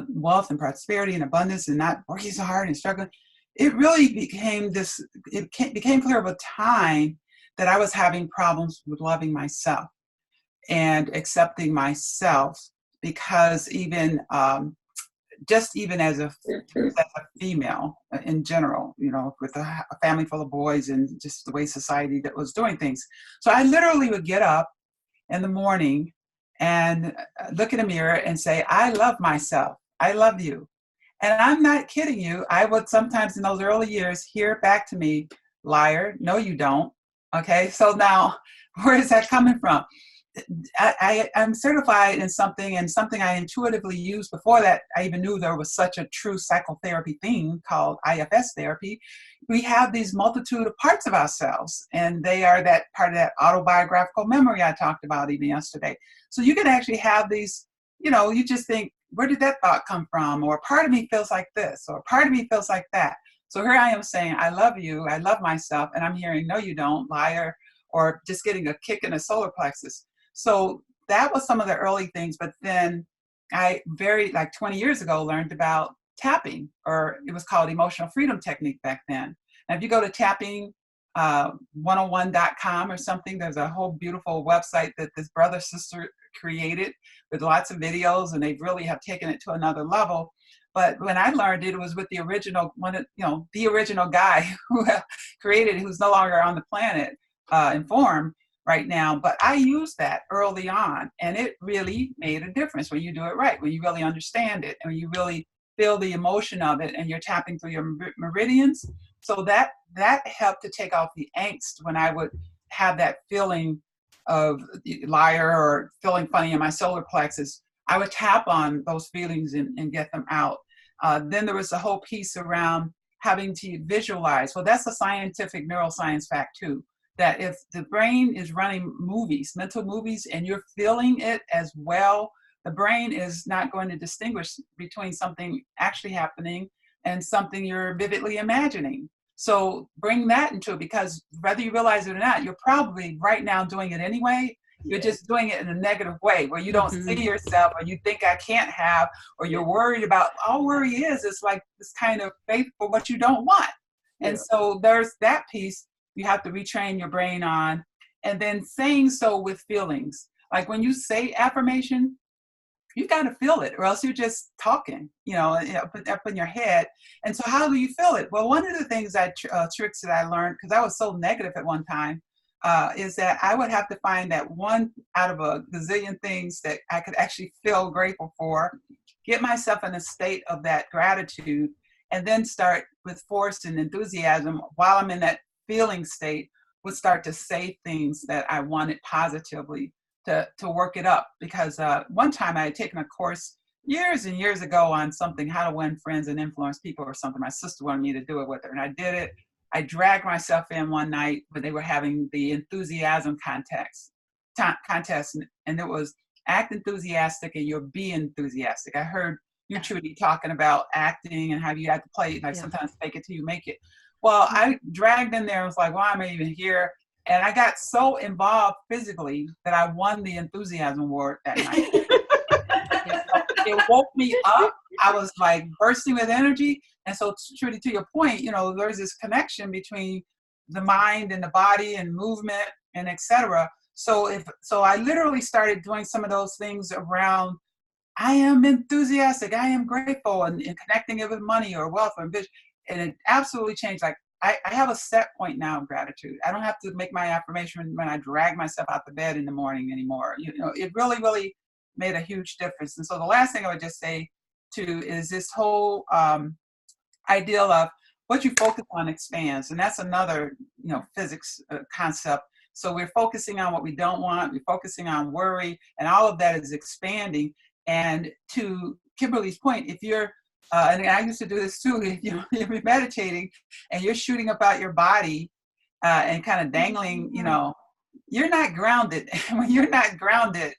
wealth and prosperity and abundance, and not working so hard and struggling. It really became became clear over time that I was having problems with loving myself and accepting myself, because even even as a female in general, you know, with a family full of boys and just the way society that was doing things. So I literally would get up in the morning and look in the mirror and say, I love myself. I love you. And I'm not kidding you. I would sometimes in those early years hear back to me, liar, no, you don't. Okay. So now where is that coming from? I'm certified in something, and something I intuitively used before that I even knew there was such a true psychotherapy thing called IFS therapy. We have these multitude of parts of ourselves, and they are that part of that autobiographical memory I talked about even yesterday. So you can actually have these, you know, you just think, where did that thought come from? Or part of me feels like this, or part of me feels like that. So here I am saying, I love you, I love myself, and I'm hearing, no, you don't, liar, or just getting a kick in the solar plexus. So that was some of the early things. But then I like 20 years ago, learned about tapping, or it was called emotional freedom technique back then. And if you go to tapping 101.com or something, there's a whole beautiful website that this brother sister created with lots of videos, and they really have taken it to another level. But when I learned it, it was with the original one, the original guy who created it, who's no longer on the planet in form right now. But I used that early on, and it really made a difference when you do it right, when you really understand it, and when you really feel the emotion of it, and you're tapping through your meridians. So that helped to take off the angst when I would have that feeling of liar or feeling funny in my solar plexus. I would tap on those feelings and get them out. Then there was a whole piece around having to visualize. Well, that's a scientific neuroscience fact too, that if the brain is running movies, mental movies, and you're feeling it as well, the brain is not going to distinguish between something actually happening and something you're vividly imagining. So bring that into it, because whether you realize it or not, you're probably right now doing it anyway. You're just doing it in a negative way where you don't see yourself, or you think I can't have, or you're worried about. All worry is like this kind of faith for what you don't want. And so there's that piece you have to retrain your brain on. And then saying so with feelings. Like when you say affirmation, you got to feel it, or else you're just talking, up in your head. And so how do you feel it? Well, one of the things tricks that I learned, because I was so negative at one time, is that I would have to find that one out of a gazillion things that I could actually feel grateful for, get myself in a state of that gratitude, and then start with force and enthusiasm while I'm in that feeling state, would start to say things that I wanted positively to work it up. Because one time I had taken a course years and years ago on something, how to win friends and influence people or something. My sister wanted me to do it with her, and I did it. I dragged myself in one night when they were having the enthusiasm contest, and it was act enthusiastic and you'll be enthusiastic. I heard you, Trudy, talking about acting and how you have to play, like sometimes fake it till you make it. Well, I dragged in there and was like, why am I even here? And I got so involved physically that I won the enthusiasm award that night. It woke me up. I was like bursting with energy. And so, Trudy, to your point, there's this connection between the mind and the body and movement and etc. So I literally started doing some of those things around, I am enthusiastic, I am grateful, and connecting it with money or wealth or vision. And it absolutely changed. Like I have a set point now of gratitude. I don't have to make my affirmation when I drag myself out the bed in the morning anymore. It really, really made a huge difference. And so the last thing I would just say too is this whole ideal of what you focus on expands. And that's another, physics concept. So we're focusing on what we don't want. We're focusing on worry, and all of that is expanding. And to Kimberly's point, if you're and I used to do this too, if you're meditating and you're shooting about your body and kind of dangling, you're not grounded. When you're not grounded,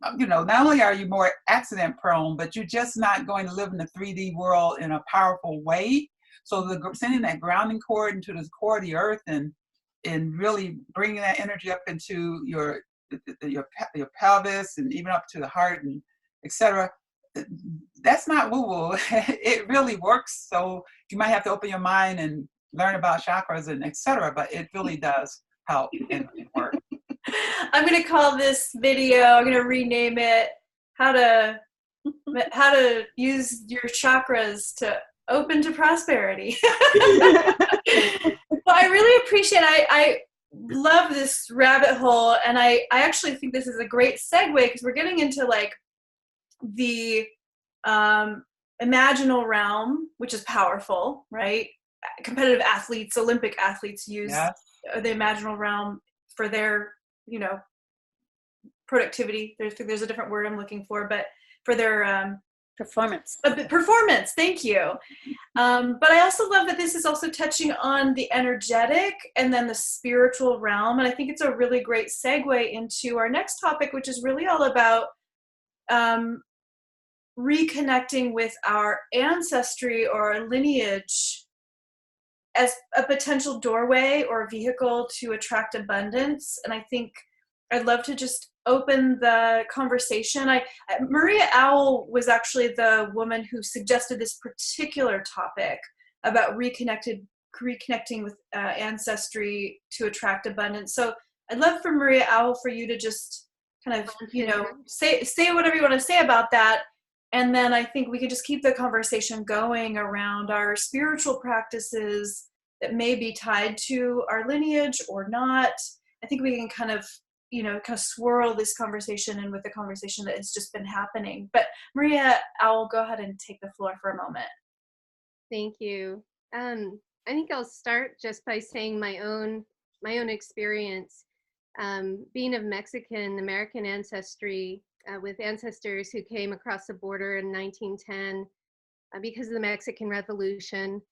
not only are you more accident prone, but you're just not going to live in the 3D world in a powerful way. So sending that grounding cord into the core of the earth and really bringing that energy up into your pelvis and even up to the heart and etc. That's not woo-woo. It really works. So you might have to open your mind and learn about chakras and etc. But it really does help and work. I'm going to call this video, I'm going to rename it, how to use your chakras to open to prosperity. Well, I really appreciate I love this rabbit hole, and I actually think this is a great segue, because we're getting into like the imaginal realm, which is powerful, right? Competitive athletes, Olympic athletes use the imaginal realm for their, productivity. There's a different word I'm looking for, but for their performance. Performance, thank you. But I also love that this is also touching on the energetic and then the spiritual realm. And I think it's a really great segue into our next topic, which is really all about reconnecting with our ancestry or our lineage as a potential doorway or vehicle to attract abundance. And I think I'd love to just open the conversation. Maria Owl was actually the woman who suggested this particular topic about reconnecting with ancestry to attract abundance. So I'd love for Maria Owl for you to just kind of, say whatever you want to say about that. And then I think we can just keep the conversation going around our spiritual practices that may be tied to our lineage or not. I think we can kind of swirl this conversation in with the conversation that has just been happening. But Maria, I'll go ahead and take the floor for a moment. Thank you. I think I'll start just by saying my own experience. Being of Mexican American ancestry, with ancestors who came across the border in 1910 because of the Mexican Revolution,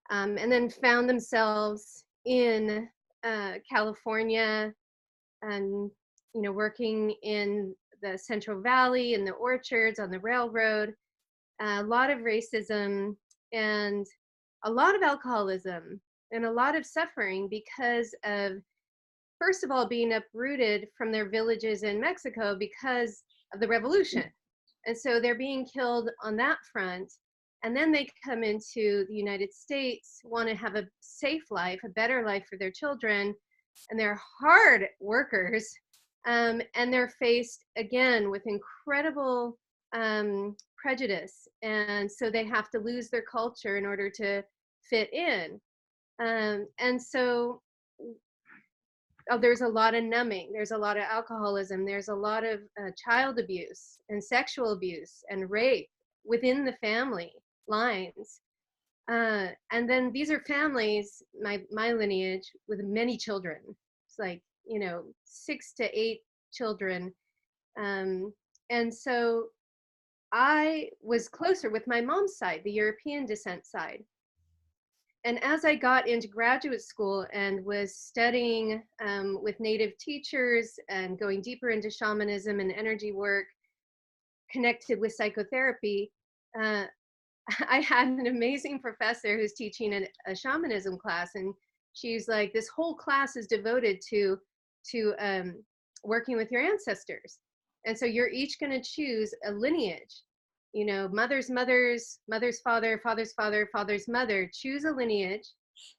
and then found themselves in California and working in the Central Valley, in the orchards, on the railroad. A lot of racism and a lot of alcoholism and a lot of suffering because of, first of all, being uprooted from their villages in Mexico because of the revolution. And so they're being killed on that front. And then they come into the United States, want to have a safe life, a better life for their children. And they're hard workers. And they're faced again with incredible prejudice. And so they have to lose their culture in order to fit in. And so there's a lot of numbing, there's a lot of alcoholism, there's a lot of child abuse and sexual abuse and rape within the family lines. And then these are families, my lineage, with many children. It's like, 6 to 8 children. And so I was closer with my mom's side, the European descent side. And as I got into graduate school and was studying with Native teachers and going deeper into shamanism and energy work connected with psychotherapy, I had an amazing professor who's teaching a shamanism class. And she's like, this whole class is devoted to working with your ancestors. And so you're each going to choose a lineage. Mother's father, father's father, father's mother. Choose a lineage,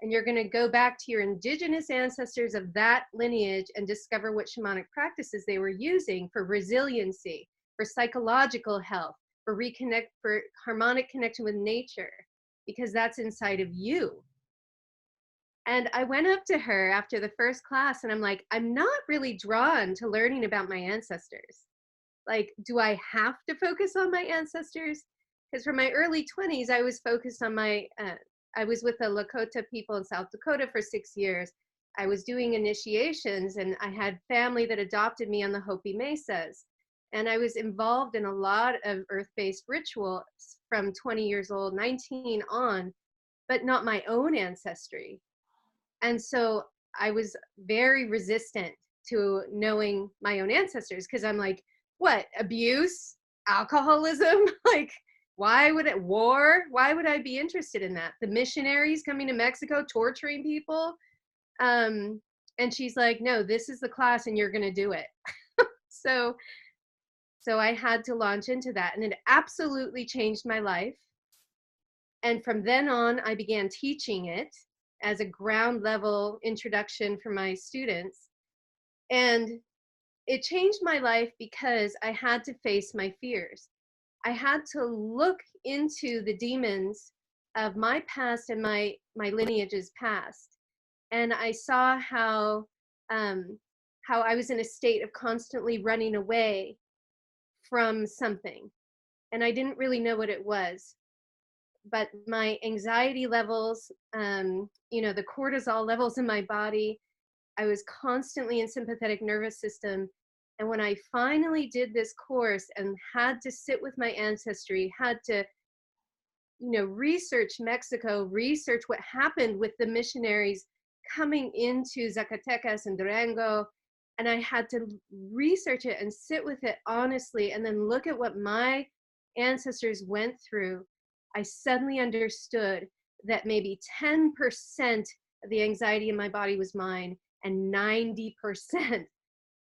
and you're going to go back to your indigenous ancestors of that lineage and discover what shamanic practices they were using for resiliency, for psychological health, for harmonic connection with nature, because that's inside of you. And I went up to her after the first class, and I'm like, I'm not really drawn to learning about my ancestors. Like, do I have to focus on my ancestors? Because for my early 20s, I was focused on I was with the Lakota people in South Dakota for 6 years. I was doing initiations, and I had family that adopted me on the Hopi Mesas. And I was involved in a lot of earth-based rituals from 20 years old, 19 on, but not my own ancestry. And so I was very resistant to knowing my own ancestors, because I'm like, what, abuse, alcoholism? Like, why would I be interested in that? The missionaries coming to Mexico, torturing people. And she's like, no, this is the class and you're going to do it. So I had to launch into that, and it absolutely changed my life. And from then on, I began teaching it as a ground level introduction for my students. And it changed my life because I had to face my fears. I had to look into the demons of my past and my lineage's past. And I saw how I was in a state of constantly running away from something. And I didn't really know what it was. But my anxiety levels, the cortisol levels in my body, I was constantly in sympathetic nervous system. And when I finally did this course and had to sit with my ancestry, had to, research Mexico, research what happened with the missionaries coming into Zacatecas and Durango, and I had to research it and sit with it honestly, and then look at what my ancestors went through, I suddenly understood that maybe 10% of the anxiety in my body was mine, and 90%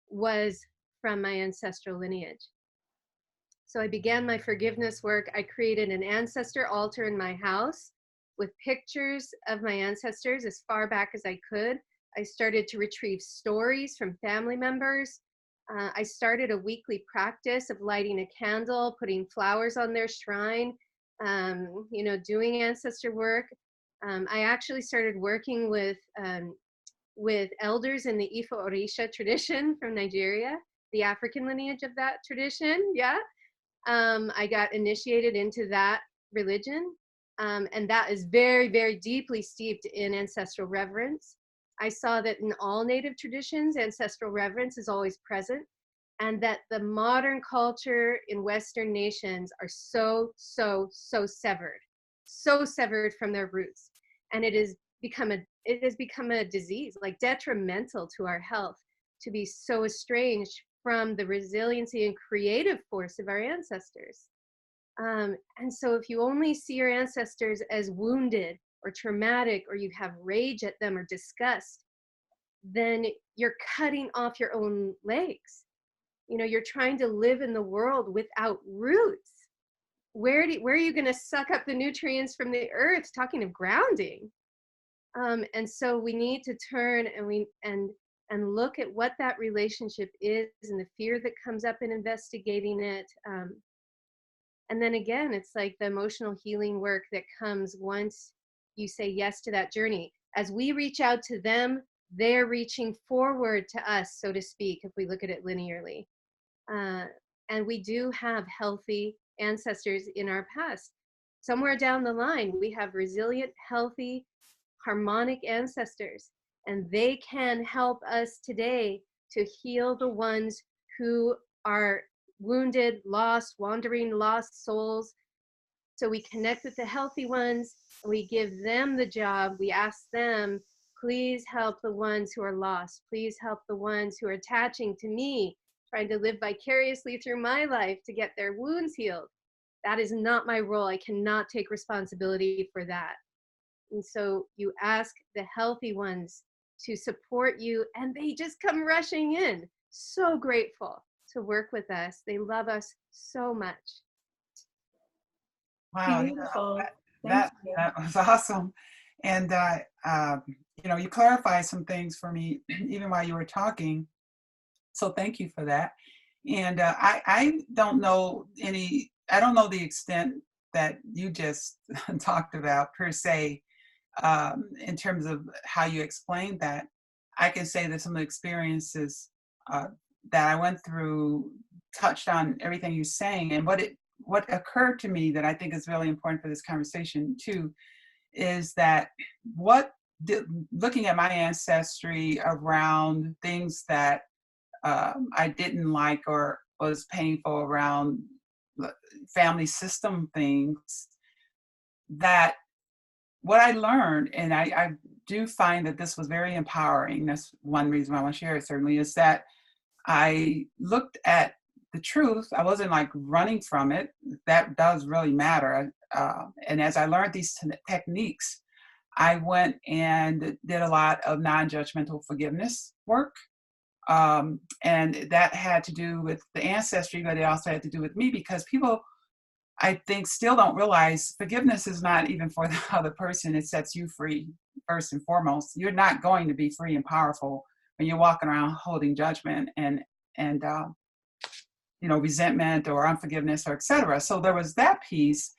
was from my ancestral lineage. So I began my forgiveness work. I created an ancestor altar in my house with pictures of my ancestors as far back as I could. I started to retrieve stories from family members. I started a weekly practice of lighting a candle, putting flowers on their shrine, doing ancestor work. I actually started working with elders in the Ifo Orisha tradition from Nigeria, the African lineage of that tradition. Yeah. I got initiated into that religion, and that is very, very deeply steeped in ancestral reverence. I saw that in all Native traditions, ancestral reverence is always present, and that the modern culture in Western nations are so severed from their roots. And it has become a disease, like detrimental to our health, to be so estranged from the resiliency and creative force of our ancestors. And so if you only see your ancestors as wounded or traumatic, or you have rage at them or disgust, then you're cutting off your own legs. You're trying to live in the world without roots. Where are you going to suck up the nutrients from the earth? Talking of grounding. And so we need to turn and look at what that relationship is, and the fear that comes up in investigating it. And then again, it's like the emotional healing work that comes once you say yes to that journey. As we reach out to them, they're reaching forward to us, so to speak, if we look at it linearly. And we do have healthy ancestors in our past. Somewhere down the line, we have resilient, healthy, harmonic ancestors, and they can help us today to heal the ones who are wounded, lost, wandering, lost souls. So we connect with the healthy ones, and we give them the job. We ask them, please help the ones who are lost. Please help the ones who are attaching to me, trying to live vicariously through my life to get their wounds healed. That is not my role. I cannot take responsibility for that. And so you ask the healthy ones to support you, and they just come rushing in. So grateful to work with us. They love us so much. Wow, Beautiful. that was awesome. And you clarified some things for me even while you were talking. So thank you for that. And I don't know the extent that you just talked about per se, in terms of how you explained that. I can say that some of the experiences that I went through touched on everything you're saying. And what occurred to me that I think is really important for this conversation too, is that looking at my ancestry around things that I didn't like or was painful around family system things, that what I learned, and I do find that this was very empowering, that's one reason why I want to share it certainly, is that I looked at the truth. I wasn't like running from it. That does really matter. And as I learned these techniques, I went and did a lot of non-judgmental forgiveness work. And that had to do with the ancestry, but it also had to do with me, because people, I think, still don't realize forgiveness is not even for the other person. It sets you free first and foremost. You're not going to be free and powerful when you're walking around holding judgment and resentment or unforgiveness or etc. So there was that piece.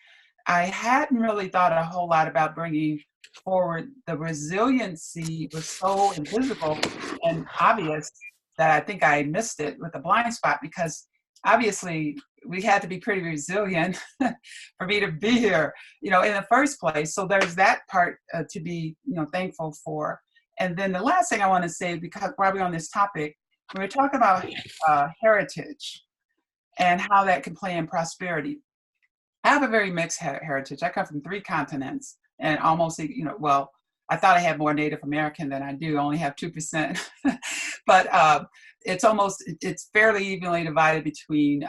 I hadn't really thought a whole lot about bringing forward the resiliency. Was so invisible and obvious that I think I missed it with the blind spot, because obviously we had to be pretty resilient for me to be here, in the first place. So there's that part to be, thankful for. And then the last thing I want to say, because while we're on this topic, we're talking about heritage and how that can play in prosperity. I have a very mixed heritage. I come from 3 continents, and almost, I thought I had more Native American than I do. I only have 2%, but it's fairly evenly divided between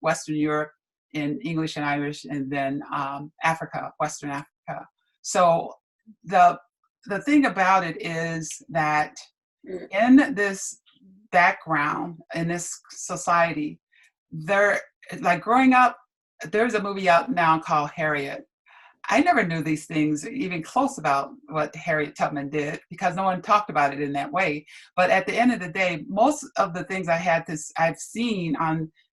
Western Europe in English and Irish, and then Africa, Western Africa. So the thing about it is that in this background, in this society, there, like growing up, there's a movie out now called Harriet. I never knew these things even close about what Harriet Tubman did because no one talked about it in that way. But at the end of the day, most of the things I've seen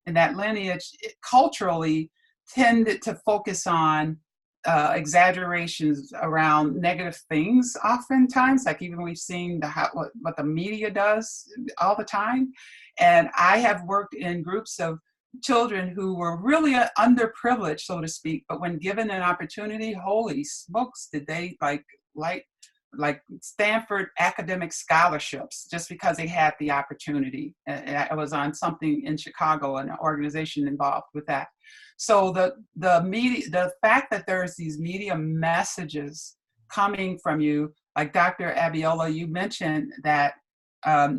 in that lineage culturally tended to focus on exaggerations around negative things oftentimes, like even we've seen what the media does all the time. And I have worked in groups of children who were really underprivileged, so to speak, but when given an opportunity, holy smokes, did they like Stanford academic scholarships just because they had the opportunity. I was on something in Chicago, an organization involved with that. So the media, the fact that there's these media messages coming from you, like Dr. Abiola, you mentioned that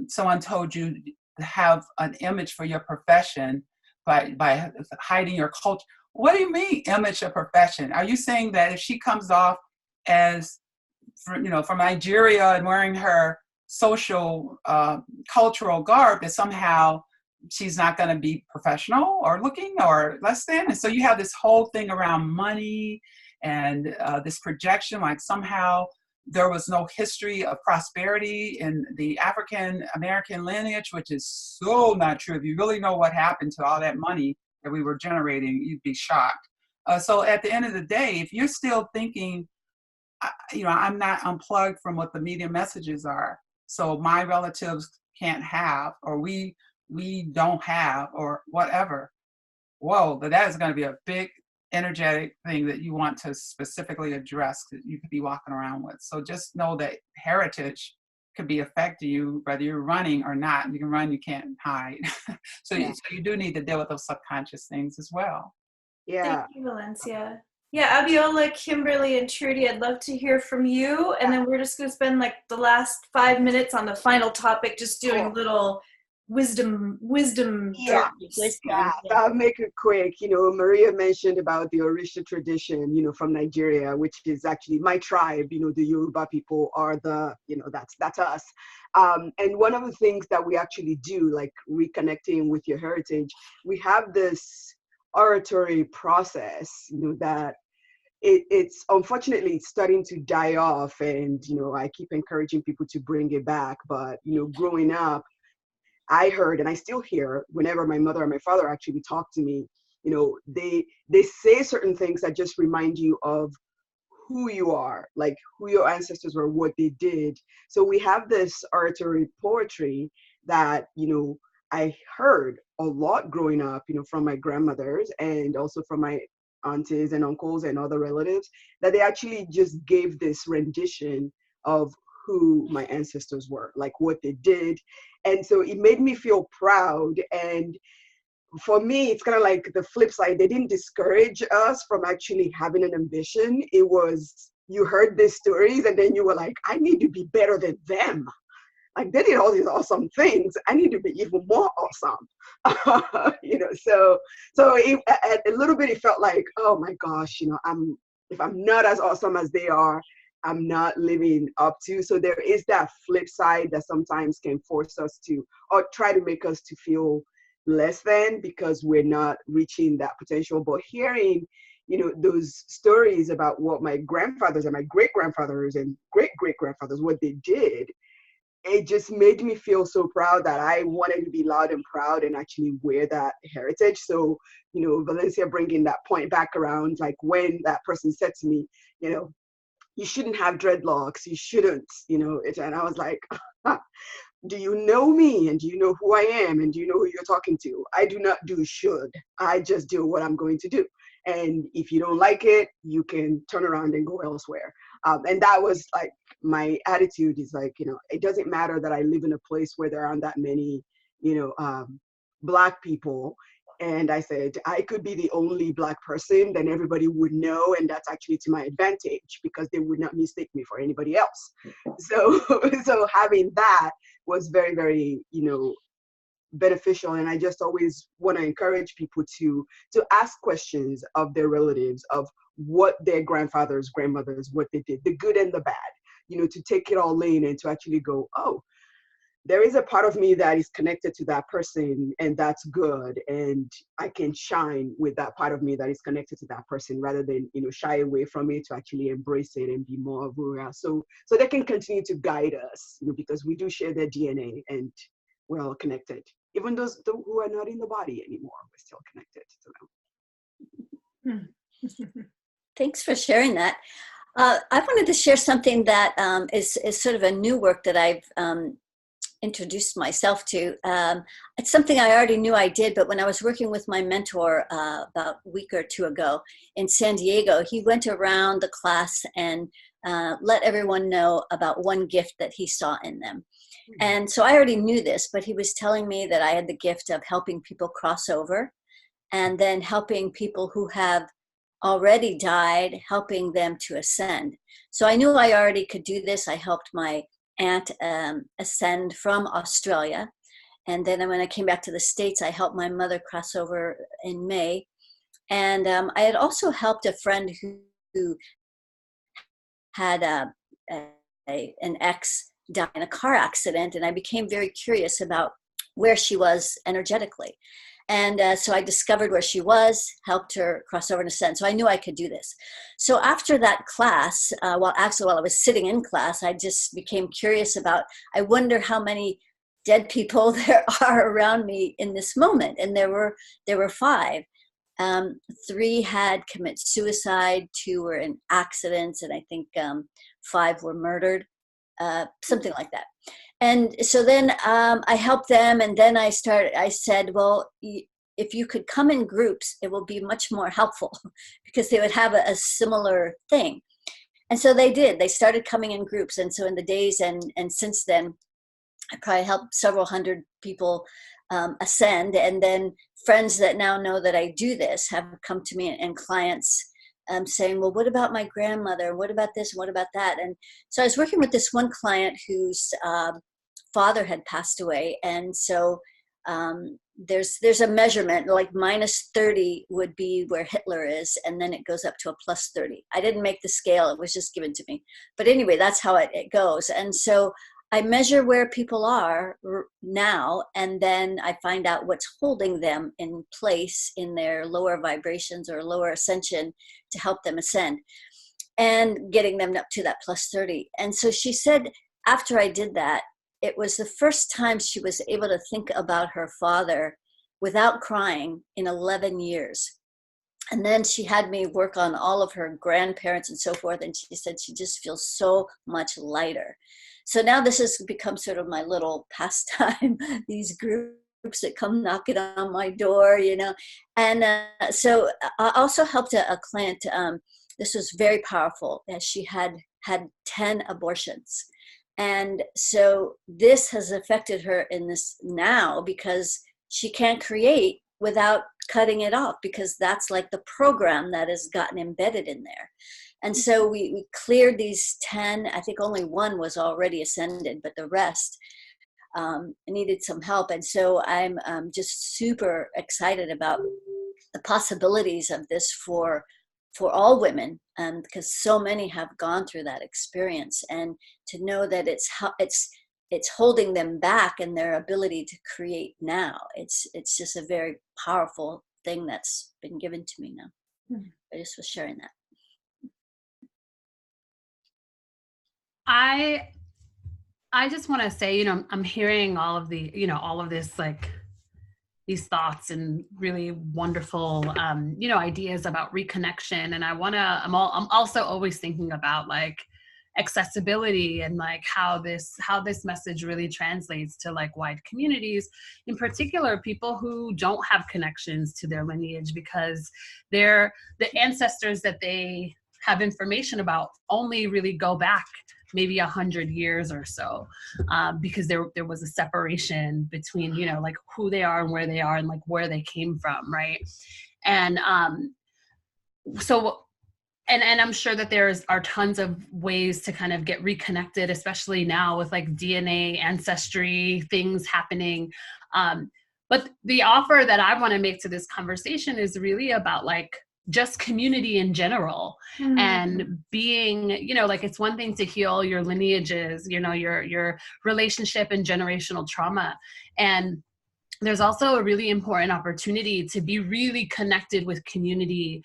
someone told you to have an image for your profession by hiding your culture. What do you mean, image of profession? Are you saying that if she comes off as, from Nigeria and wearing her social cultural garb, that somehow she's not going to be professional or looking or less than? And so you have this whole thing around money and this projection, like somehow there was no history of prosperity in the African American lineage, which is so not true. If you really know what happened to all that money that we were generating, you'd be shocked. So at the end of the day, if you're still thinking, I'm not unplugged from what the media messages are, so my relatives can't have, or we don't have, or whatever, whoa, but that is going to be a big energetic thing that you want to specifically address that you could be walking around with. So just know that heritage could be affecting you whether you're running or not. You can run, you can't hide. So you do need to deal with those subconscious things as well. Yeah. Thank you, Valencia. Yeah, Abiola, Kimberly, and Trudy, I'd love to hear from you. And then we're just going to spend like the last 5 minutes on the final topic, just doing little wisdom. Yeah, I'll make it quick. Maria mentioned about the Orisha tradition, from Nigeria, which is actually my tribe. The Yoruba people are that's us. And one of the things that we actually do, like reconnecting with your heritage, we have this oratory process, that it's unfortunately starting to die off. And, I keep encouraging people to bring it back. But, growing up, I heard, and I still hear, whenever my mother or my father actually talk to me, they say certain things that just remind you of who you are, like who your ancestors were, what they did. So we have this oratory poetry that, I heard a lot growing up, from my grandmothers and also from my aunties and uncles and other relatives, that they actually just gave this rendition of who my ancestors were, like what they did. And so it made me feel proud. And for me, it's kind of like the flip side. They didn't discourage us from actually having an ambition. It was, you heard these stories and then you were like, I need to be better than them. Like they did all these awesome things. I need to be even more awesome. So a little bit, it felt like, oh my gosh, if I'm not as awesome as they are, I'm not living up to. So there is that flip side that sometimes can force us to, or try to make us to feel less than because we're not reaching that potential. But hearing, those stories about what my grandfathers and my great-grandfathers and great-great-grandfathers, what they did, it just made me feel so proud that I wanted to be loud and proud and actually wear that heritage. So, Valencia bringing that point back around, like when that person said to me, you shouldn't have dreadlocks, you shouldn't, and I was like, do you know me? And do you know who I am? And do you know who you're talking to? I do not do should. I just do what I'm going to do. And if you don't like it, you can turn around and go elsewhere. And that was like, my attitude is like, it doesn't matter that I live in a place where there aren't that many, Black people. And I said, I could be the only Black person, then everybody would know. And that's actually to my advantage because they would not mistake me for anybody else. So having that was very, very, beneficial. And I just always want to encourage people to ask questions of their relatives of what their grandfathers, grandmothers, what they did, the good and the bad, to take it all in and to actually go, oh, there is a part of me that is connected to that person, and that's good. And I can shine with that part of me that is connected to that person, rather than, shy away from it, to actually embrace it and be more rural. So they can continue to guide us, because we do share their DNA and we're all connected. Even those who are not in the body anymore, we're still connected to them. Thanks for sharing that. I wanted to share something that is sort of a new work that I've introduced myself to. It's something I already knew I did, but when I was working with my mentor about a week or two ago in San Diego, he went around the class and let everyone know about one gift that he saw in them. And so I already knew this, but he was telling me that I had the gift of helping people cross over, and then helping people who have already died, helping them to ascend. So I knew I already could do this. I helped my aunt ascend from Australia. And then when I came back to the States, I helped my mother cross over in May. And I had also helped a friend who had an ex die in a car accident. And I became very curious about where she was energetically. And so I discovered where she was, helped her cross over and ascend. So I knew I could do this. So after that class, while I was sitting in class, I just became curious about, I wonder how many dead people there are around me in this moment. And there were 5. 3 had committed suicide, 2 were in accidents, and I think 5 were murdered, something like that. And so then I helped them, and then I said, well, if you could come in groups, it will be much more helpful, because they would have a similar thing. And so they did. They started coming in groups. And so in the days and since then, I probably helped several hundred people ascend. And then friends that now know that I do this have come to me, and clients saying, well, what about my grandmother? What about this? What about that? And so I was working with this one client whose father had passed away. And so there's a measurement, like -30 would be where Hitler is, and then it goes up to a +30. I didn't make the scale, it was just given to me. But anyway, that's how it goes. And so I measure where people are now, and then I find out what's holding them in place in their lower vibrations or lower ascension to help them ascend, and getting them up to that +30. And so she said, after I did that, it was the first time she was able to think about her father without crying in 11 years. And then she had me work on all of her grandparents and so forth. And she said she just feels so much lighter. So now this has become sort of my little pastime, these groups that come knocking on my door, And so I also helped a client. This was very powerful. She had 10 abortions. And so this has affected her in this now, because she can't create without cutting it off, because that's like the program that has gotten embedded in there. And so we cleared these 10. I think only 1 was already ascended, but the rest needed some help. And so I'm just super excited about the possibilities of this for all women, because so many have gone through that experience, and to know that it's holding them back in their ability to create now. It's just a very powerful thing that's been given to me now. I just was sharing that. I just want to say, I'm hearing all of all of this, like these thoughts and really wonderful, ideas about reconnection. And I'm also always thinking about like accessibility and like how this message really translates to like wide communities, in particular people who don't have connections to their lineage, because the ancestors that they have information about only really go back maybe 100 years or so, because there was a separation between, like who they are and where they are and like where they came from, right? And so, and I'm sure that are tons of ways to kind of get reconnected, especially now with like DNA ancestry things happening. But the offer that I want to make to this conversation is really about like just community in general. And being, you know, like, it's one thing to heal your lineages, you know, your relationship and generational trauma, and there's also a really important opportunity to be really connected with community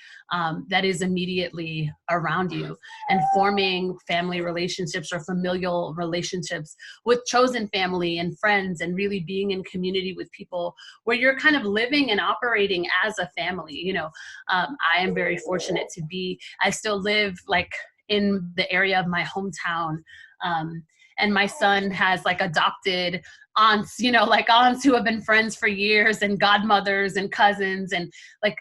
that is immediately around you, and forming family relationships or familial relationships with chosen family and friends, and really being in community with people where you're kind of living and operating as a family. You know, I am very fortunate to be, I still live like in the area of my hometown. And my son has like adopted aunts, you know, like aunts who have been friends for years, and godmothers and cousins, and like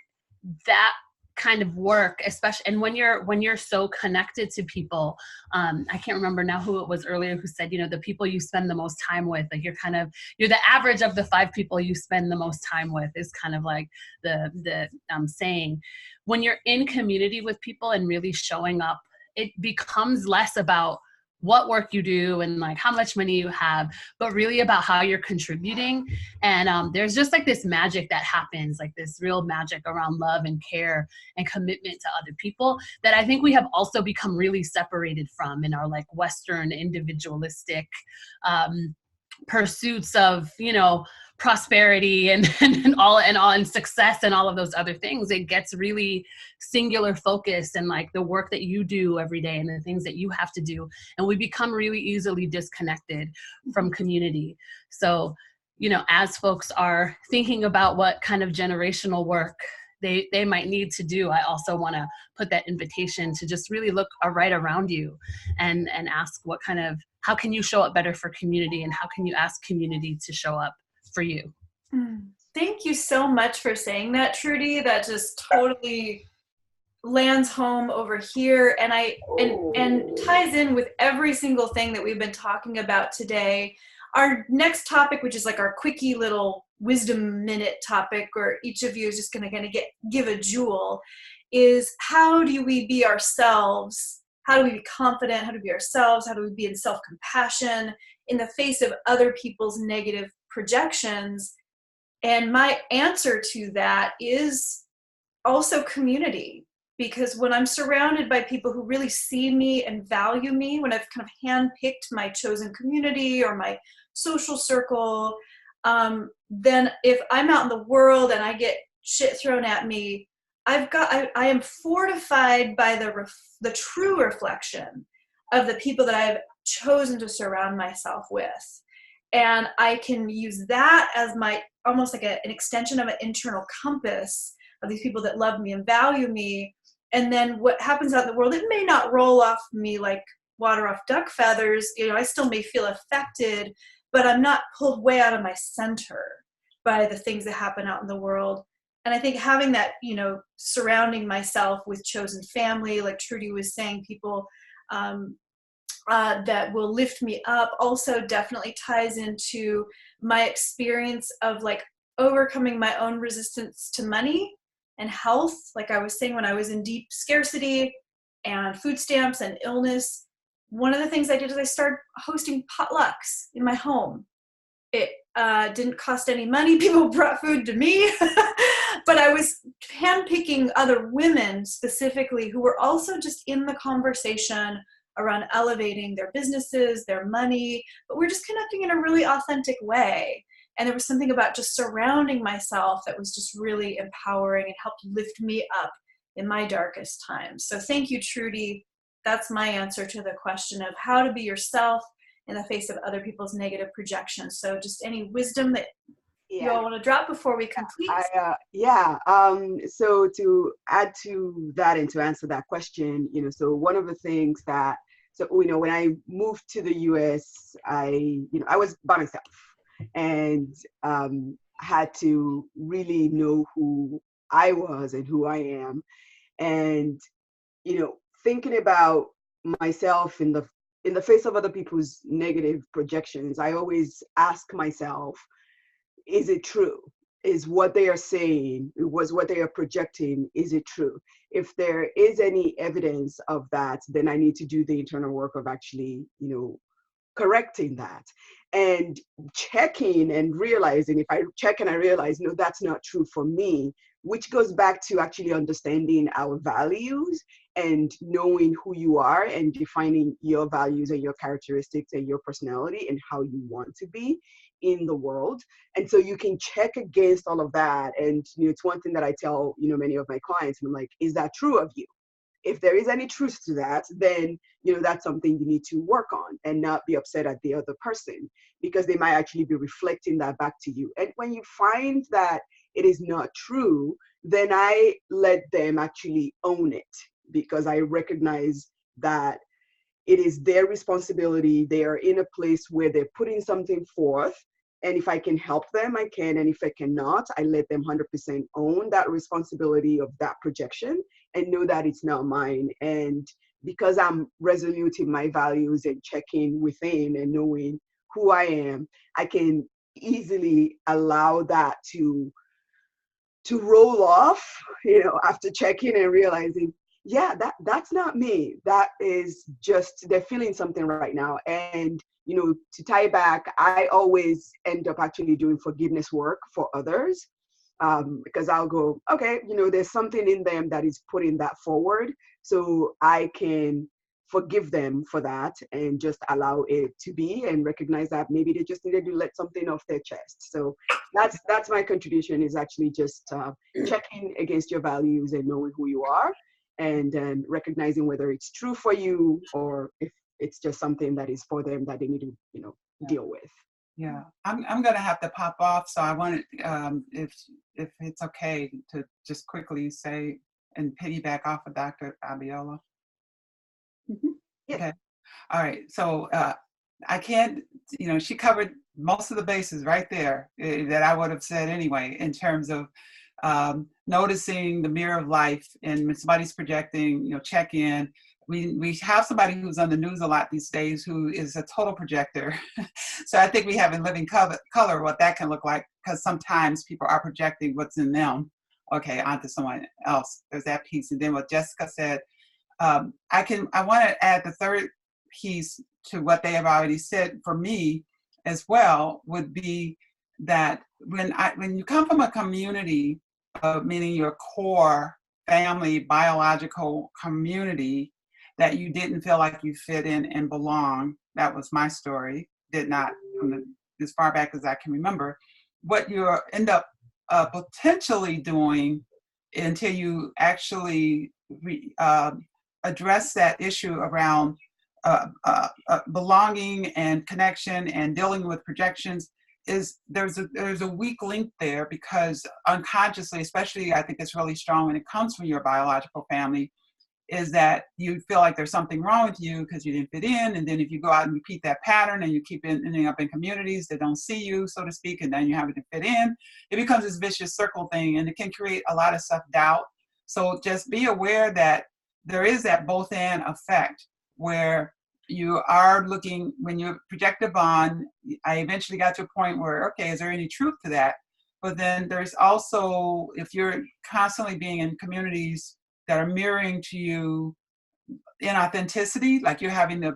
that kind of work, especially. And when you're so connected to people, I can't remember now who it was earlier who said, you know, the people you spend the most time with, like you're the average of the 5 people you spend the most time with, is kind of like the saying. When you're in community with people and really showing up, it becomes less about what work you do and like how much money you have, but really about how you're contributing. And there's just like this magic that happens, like this real magic around love and care and commitment to other people, that I think we have also become really separated from in our like Western individualistic pursuits of, you know, prosperity and success and all of those other things. It gets really singular focused, and like the work that you do every day and the things that you have to do, and we become really easily disconnected from community. So, you know, as folks are thinking about what kind of generational work they might need to do, I also want to put that invitation to just really look right around you and ask how can you show up better for community, and how can you ask community to show up for you. Thank you so much for saying that, Trudy. That just totally lands home over here, and and ties in with every single thing that we've been talking about today. Our next topic, which is like our quickie little wisdom minute topic, where each of you is just going to give a jewel, is how do we be ourselves? How do we be confident? How do we be ourselves? How do we be in self-compassion in the face of other people's negative projections? And my answer to that is also community, because when I'm surrounded by people who really see me and value me, when I've kind of handpicked my chosen community or my social circle, then if I'm out in the world and I get shit thrown at me, I am fortified by the true reflection of the people that I've chosen to surround myself with. And I can use that as my almost like an extension of an internal compass of these people that love me and value me. And then what happens out in the world, it may not roll off me like water off duck feathers. You know, I still may feel affected, but I'm not pulled way out of my center by the things that happen out in the world. And I think having that, you know, surrounding myself with chosen family, like Trudy was saying, people that will lift me up, also definitely ties into my experience of like overcoming my own resistance to money and health. Like I was saying, when I was in deep scarcity and food stamps and illness, one of the things I did is I started hosting potlucks in my home. It didn't cost any money. People brought food to me, but I was handpicking other women specifically who were also just in the conversation around elevating their businesses, their money, but we're just connecting in a really authentic way. And there was something about just surrounding myself that was just really empowering and helped lift me up in my darkest times. So thank you, Trudy. That's my answer to the question of how to be yourself in the face of other people's negative projections. So just any wisdom that you all want to drop before we complete? So to add to that and to answer that question, you know, so one of the things that, so, you know, when I moved to the US, I was by myself and had to really know who I was and who I am. And, you know, thinking about myself in the face of other people's negative projections, I always ask myself, is it true? Is what they are saying, was what they are projecting, is it true? If there is any evidence of that, then I need to do the internal work of actually, you know, correcting that and checking and realizing, if I check and I realize, no, that's not true for me, which goes back to actually understanding our values and knowing who you are and defining your values and your characteristics and your personality and how you want to be in the world. And so you can check against all of that. And it's one thing that I tell many of my clients, and I'm like, is that true of you? If there is any truth to that, then that's something you need to work on and not be upset at the other person, because they might actually be reflecting that back to you. And when you find that it is not true, then I let them actually own it, because I recognize that it is their responsibility. They are in a place where they're putting something forth. And if I can help them, I can. And if I cannot, I let them 100% own that responsibility of that projection and know that it's not mine. And because I'm resolute in my values and checking within and knowing who I am, I can easily allow that to roll off, after checking and realizing, yeah, that's not me. That is just, they're feeling something right now. And, to tie back, I always end up actually doing forgiveness work for others, because I'll go, okay, there's something in them that is putting that forward. So I can forgive them for that and just allow it to be and recognize that maybe they just needed to let something off their chest. So that's my contribution, is actually just checking against your values and knowing who you are, and then recognizing whether it's true for you or if it's just something that is for them that they need to, deal with. Yeah, I'm gonna have to pop off, so I wanted, if it's okay, to just quickly say and piggyback off of Dr. Abiola. Mm-hmm. Yeah. Okay. All right. So I can't, she covered most of the bases right there that I would have said anyway, in terms of noticing the mirror of life, and when somebody's projecting, check in. We have somebody who's on the news a lot these days who is a total projector. So I think we have in Living Color what that can look like, because sometimes people are projecting what's in them, okay, onto someone else. There's that piece. And then what Jessica said, I want to add the third piece to what they have already said for me as well, would be that when you come from a community, meaning your core family, biological community, that you didn't feel like you fit in and belong. That was my story. Did not, as far back as I can remember. What you end up potentially doing until you actually address that issue around belonging and connection and dealing with projections, is there's a weak link there, because unconsciously, especially I think it's really strong when it comes from your biological family, is that you feel like there's something wrong with you because you didn't fit in. And then if you go out and repeat that pattern and you keep ending up in communities that don't see you, so to speak, and then you have to fit in, it becomes this vicious circle thing, and it can create a lot of self-doubt. So just be aware that there is that both and effect, where you are looking, when you project a bond, I eventually got to a point where, okay, is there any truth to that? But then there's also, if you're constantly being in communities that are mirroring to you inauthenticity, like you're having to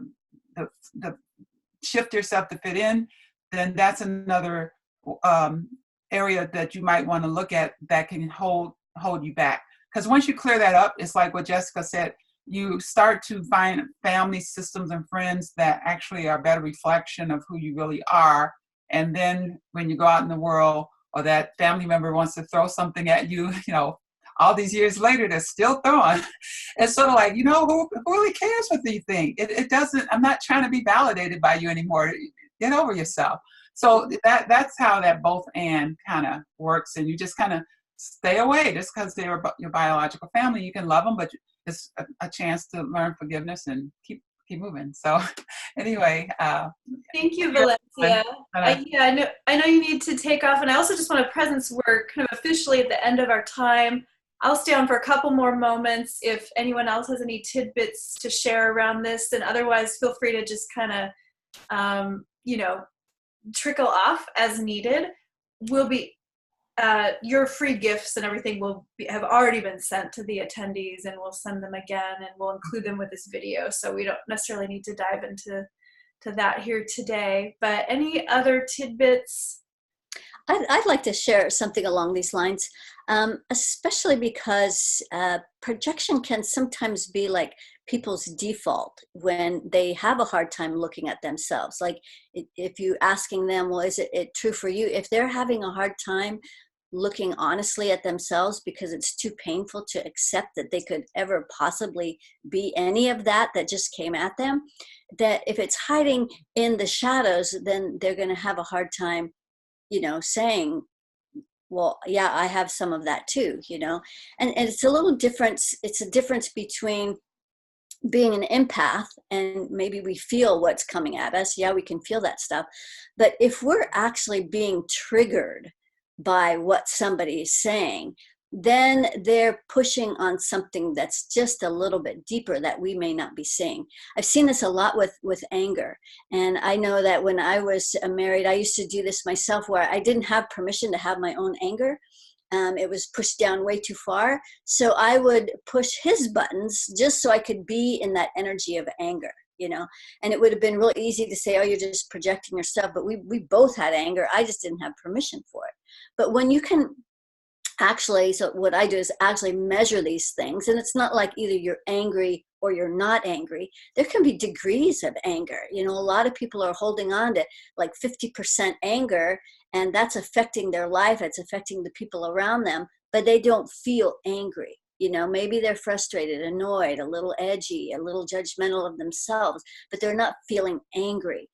shift yourself to fit in, then that's another area that you might want to look at that can hold you back. Because once you clear that up, it's like what Jessica said, you start to find family systems and friends that actually are a better reflection of who you really are. And then when you go out in the world, or that family member wants to throw something at you, all these years later, they're still throwing. It's sort of like, who really cares what you think? It doesn't, I'm not trying to be validated by you anymore. Get over yourself. So that's how that both and kind of works. And you just kind of stay away just because they're your biological family. You can love them, but it's a chance to learn forgiveness and keep moving. So anyway. Thank you, Valencia. I know you need to take off. And I also just want to presence we're kind of officially at the end of our time. I'll stay on for a couple more moments if anyone else has any tidbits to share around this, and otherwise feel free to just kind of, trickle off as needed. Your free gifts and everything have already been sent to the attendees, and we'll send them again, and we'll include them with this video. So we don't necessarily need to dive into to that here today. But any other tidbits? I'd like to share something along these lines, especially because projection can sometimes be like people's default when they have a hard time looking at themselves. Like if you're asking them, well, is it true for you? If they're having a hard time looking honestly at themselves because it's too painful to accept that they could ever possibly be any of that just came at them, that if it's hiding in the shadows, then they're going to have a hard time, saying, well, yeah, I have some of that too, and it's a little different. It's a difference between being an empath and maybe we feel what's coming at us. Yeah, we can feel that stuff. But if we're actually being triggered by what somebody is saying, then they're pushing on something that's just a little bit deeper that we may not be seeing. I've seen this a lot with anger. And I know that when I was married, I used to do this myself where I didn't have permission to have my own anger. It was pushed down way too far. So I would push his buttons just so I could be in that energy of anger, and it would have been real easy to say, oh, you're just projecting yourself. But we both had anger. I just didn't have permission for it. But when you can actually, so what I do is actually measure these things. And it's not like either you're angry or you're not angry. There can be degrees of anger. A lot of people are holding on to like 50% anger, and that's affecting their life. It's affecting the people around them, but they don't feel angry. Maybe they're frustrated, annoyed, a little edgy, a little judgmental of themselves, but they're not feeling angry.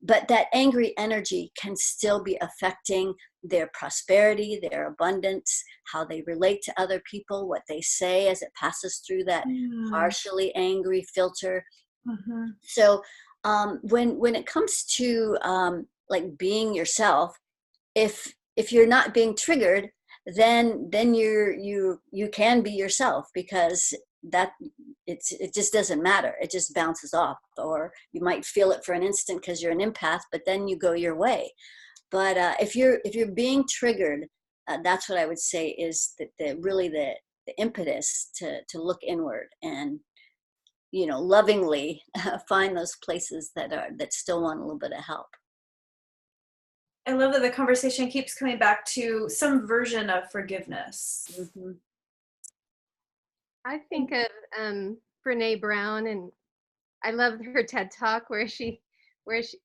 But that angry energy can still be affecting their prosperity, their abundance, how they relate to other people, what they say as it passes through that partially angry filter. Mm-hmm. So when it comes to like being yourself, if you're not being triggered, then you can be yourself, because that it just doesn't matter. It just bounces off, or you might feel it for an instant because you're an empath, but then you go your way. But if you're being triggered, that's what I would say is the impetus to look inward and lovingly find those places that still want a little bit of help. I love that the conversation keeps coming back to some version of forgiveness. Mm-hmm. I think of Brene Brown, and I love her TED Talk where she was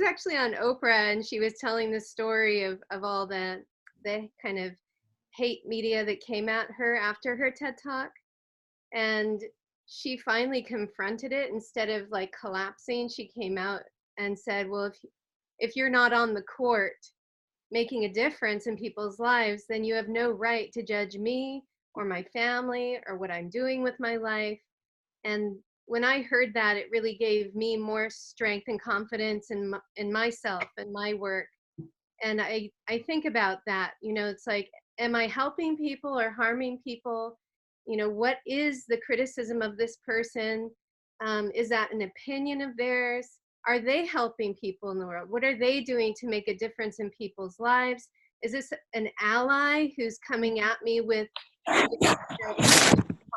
actually on Oprah, and she was telling the story of all the kind of hate media that came at her after her TED Talk, and she finally confronted it. Instead of like collapsing, she came out and said, well, if you're not on the court making a difference in people's lives, then you have no right to judge me or my family or what I'm doing with my life. And when I heard that, it really gave me more strength and confidence in myself and my work. And I think about that, it's like, am I helping people or harming people? What is the criticism of this person? Is that an opinion of theirs? Are they helping people in the world? What are they doing to make a difference in people's lives? Is this an ally who's coming at me with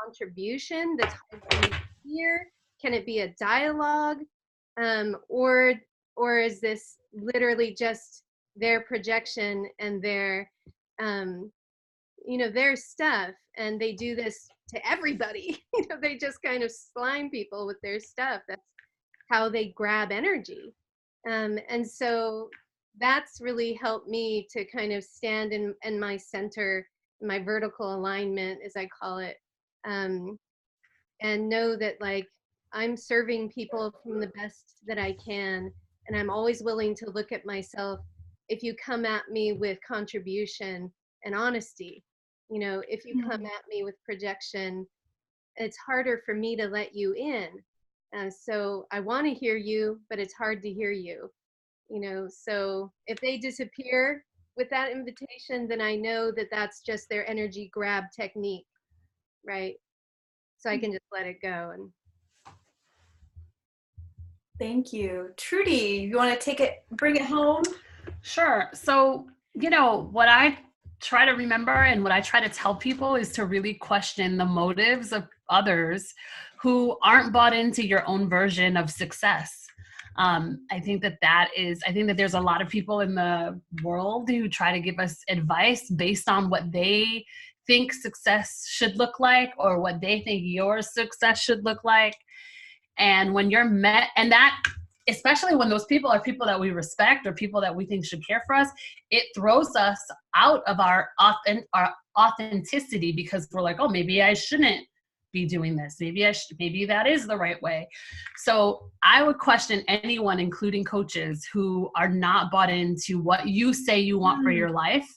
contribution that's hard for me to hear? Can it be a dialogue? Or is this literally just their projection and their stuff, and they do this to everybody? They just kind of slime people with their stuff. That's how they grab energy. And so that's really helped me to kind of stand in my center, my vertical alignment, as I call it, and know that like I'm serving people from the best that I can. And I'm always willing to look at myself. If you come at me with contribution and honesty, if you come at me with projection, it's harder for me to let you in. So I want to hear you, but it's hard to hear you, so if they disappear with that invitation, then I know that that's just their energy grab technique, right? So I can just let it go. And thank you. Trudy, you want to bring it home? Sure. So, what I try to remember and what I try to tell people is to really question the motives of others who aren't bought into your own version of success. I think that there's a lot of people in the world who try to give us advice based on what they think success should look like or what they think your success should look like. And when you're met, and that, especially when those people are people that we respect or people that we think should care for us, it throws us out of our authenticity, because we're like, oh, maybe I shouldn't be doing this. Maybe that is the right way. So I would question anyone, including coaches, who are not bought into what you say you want for your life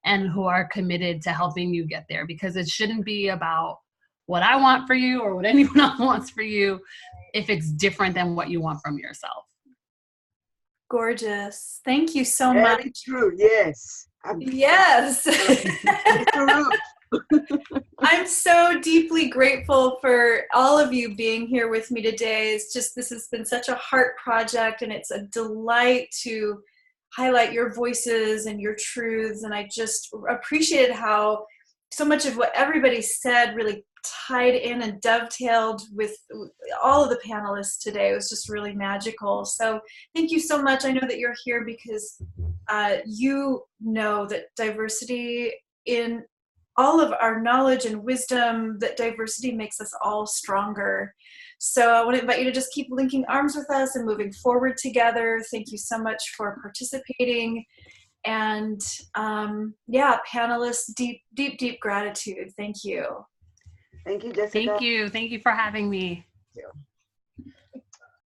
and who are committed to helping you get there, because it shouldn't be about what I want for you or what anyone else wants for you if it's different than what you want from yourself. Gorgeous. Thank you so much. Very true. Yes. Yes. I'm so deeply grateful for all of you being here with me today. This has been such a heart project, and it's a delight to highlight your voices and your truths. And I just appreciated how so much of what everybody said really tied in and dovetailed with all of the panelists today. It was just really magical. So thank you so much. I know that you're here because you know that diversity, in all of our knowledge and wisdom, that diversity makes us all stronger. So I want to invite you to just keep linking arms with us and moving forward together. Thank you so much for participating. And panelists, deep, deep, deep gratitude. Thank you. Thank you, Jessica. Thank you for having me. Thank you.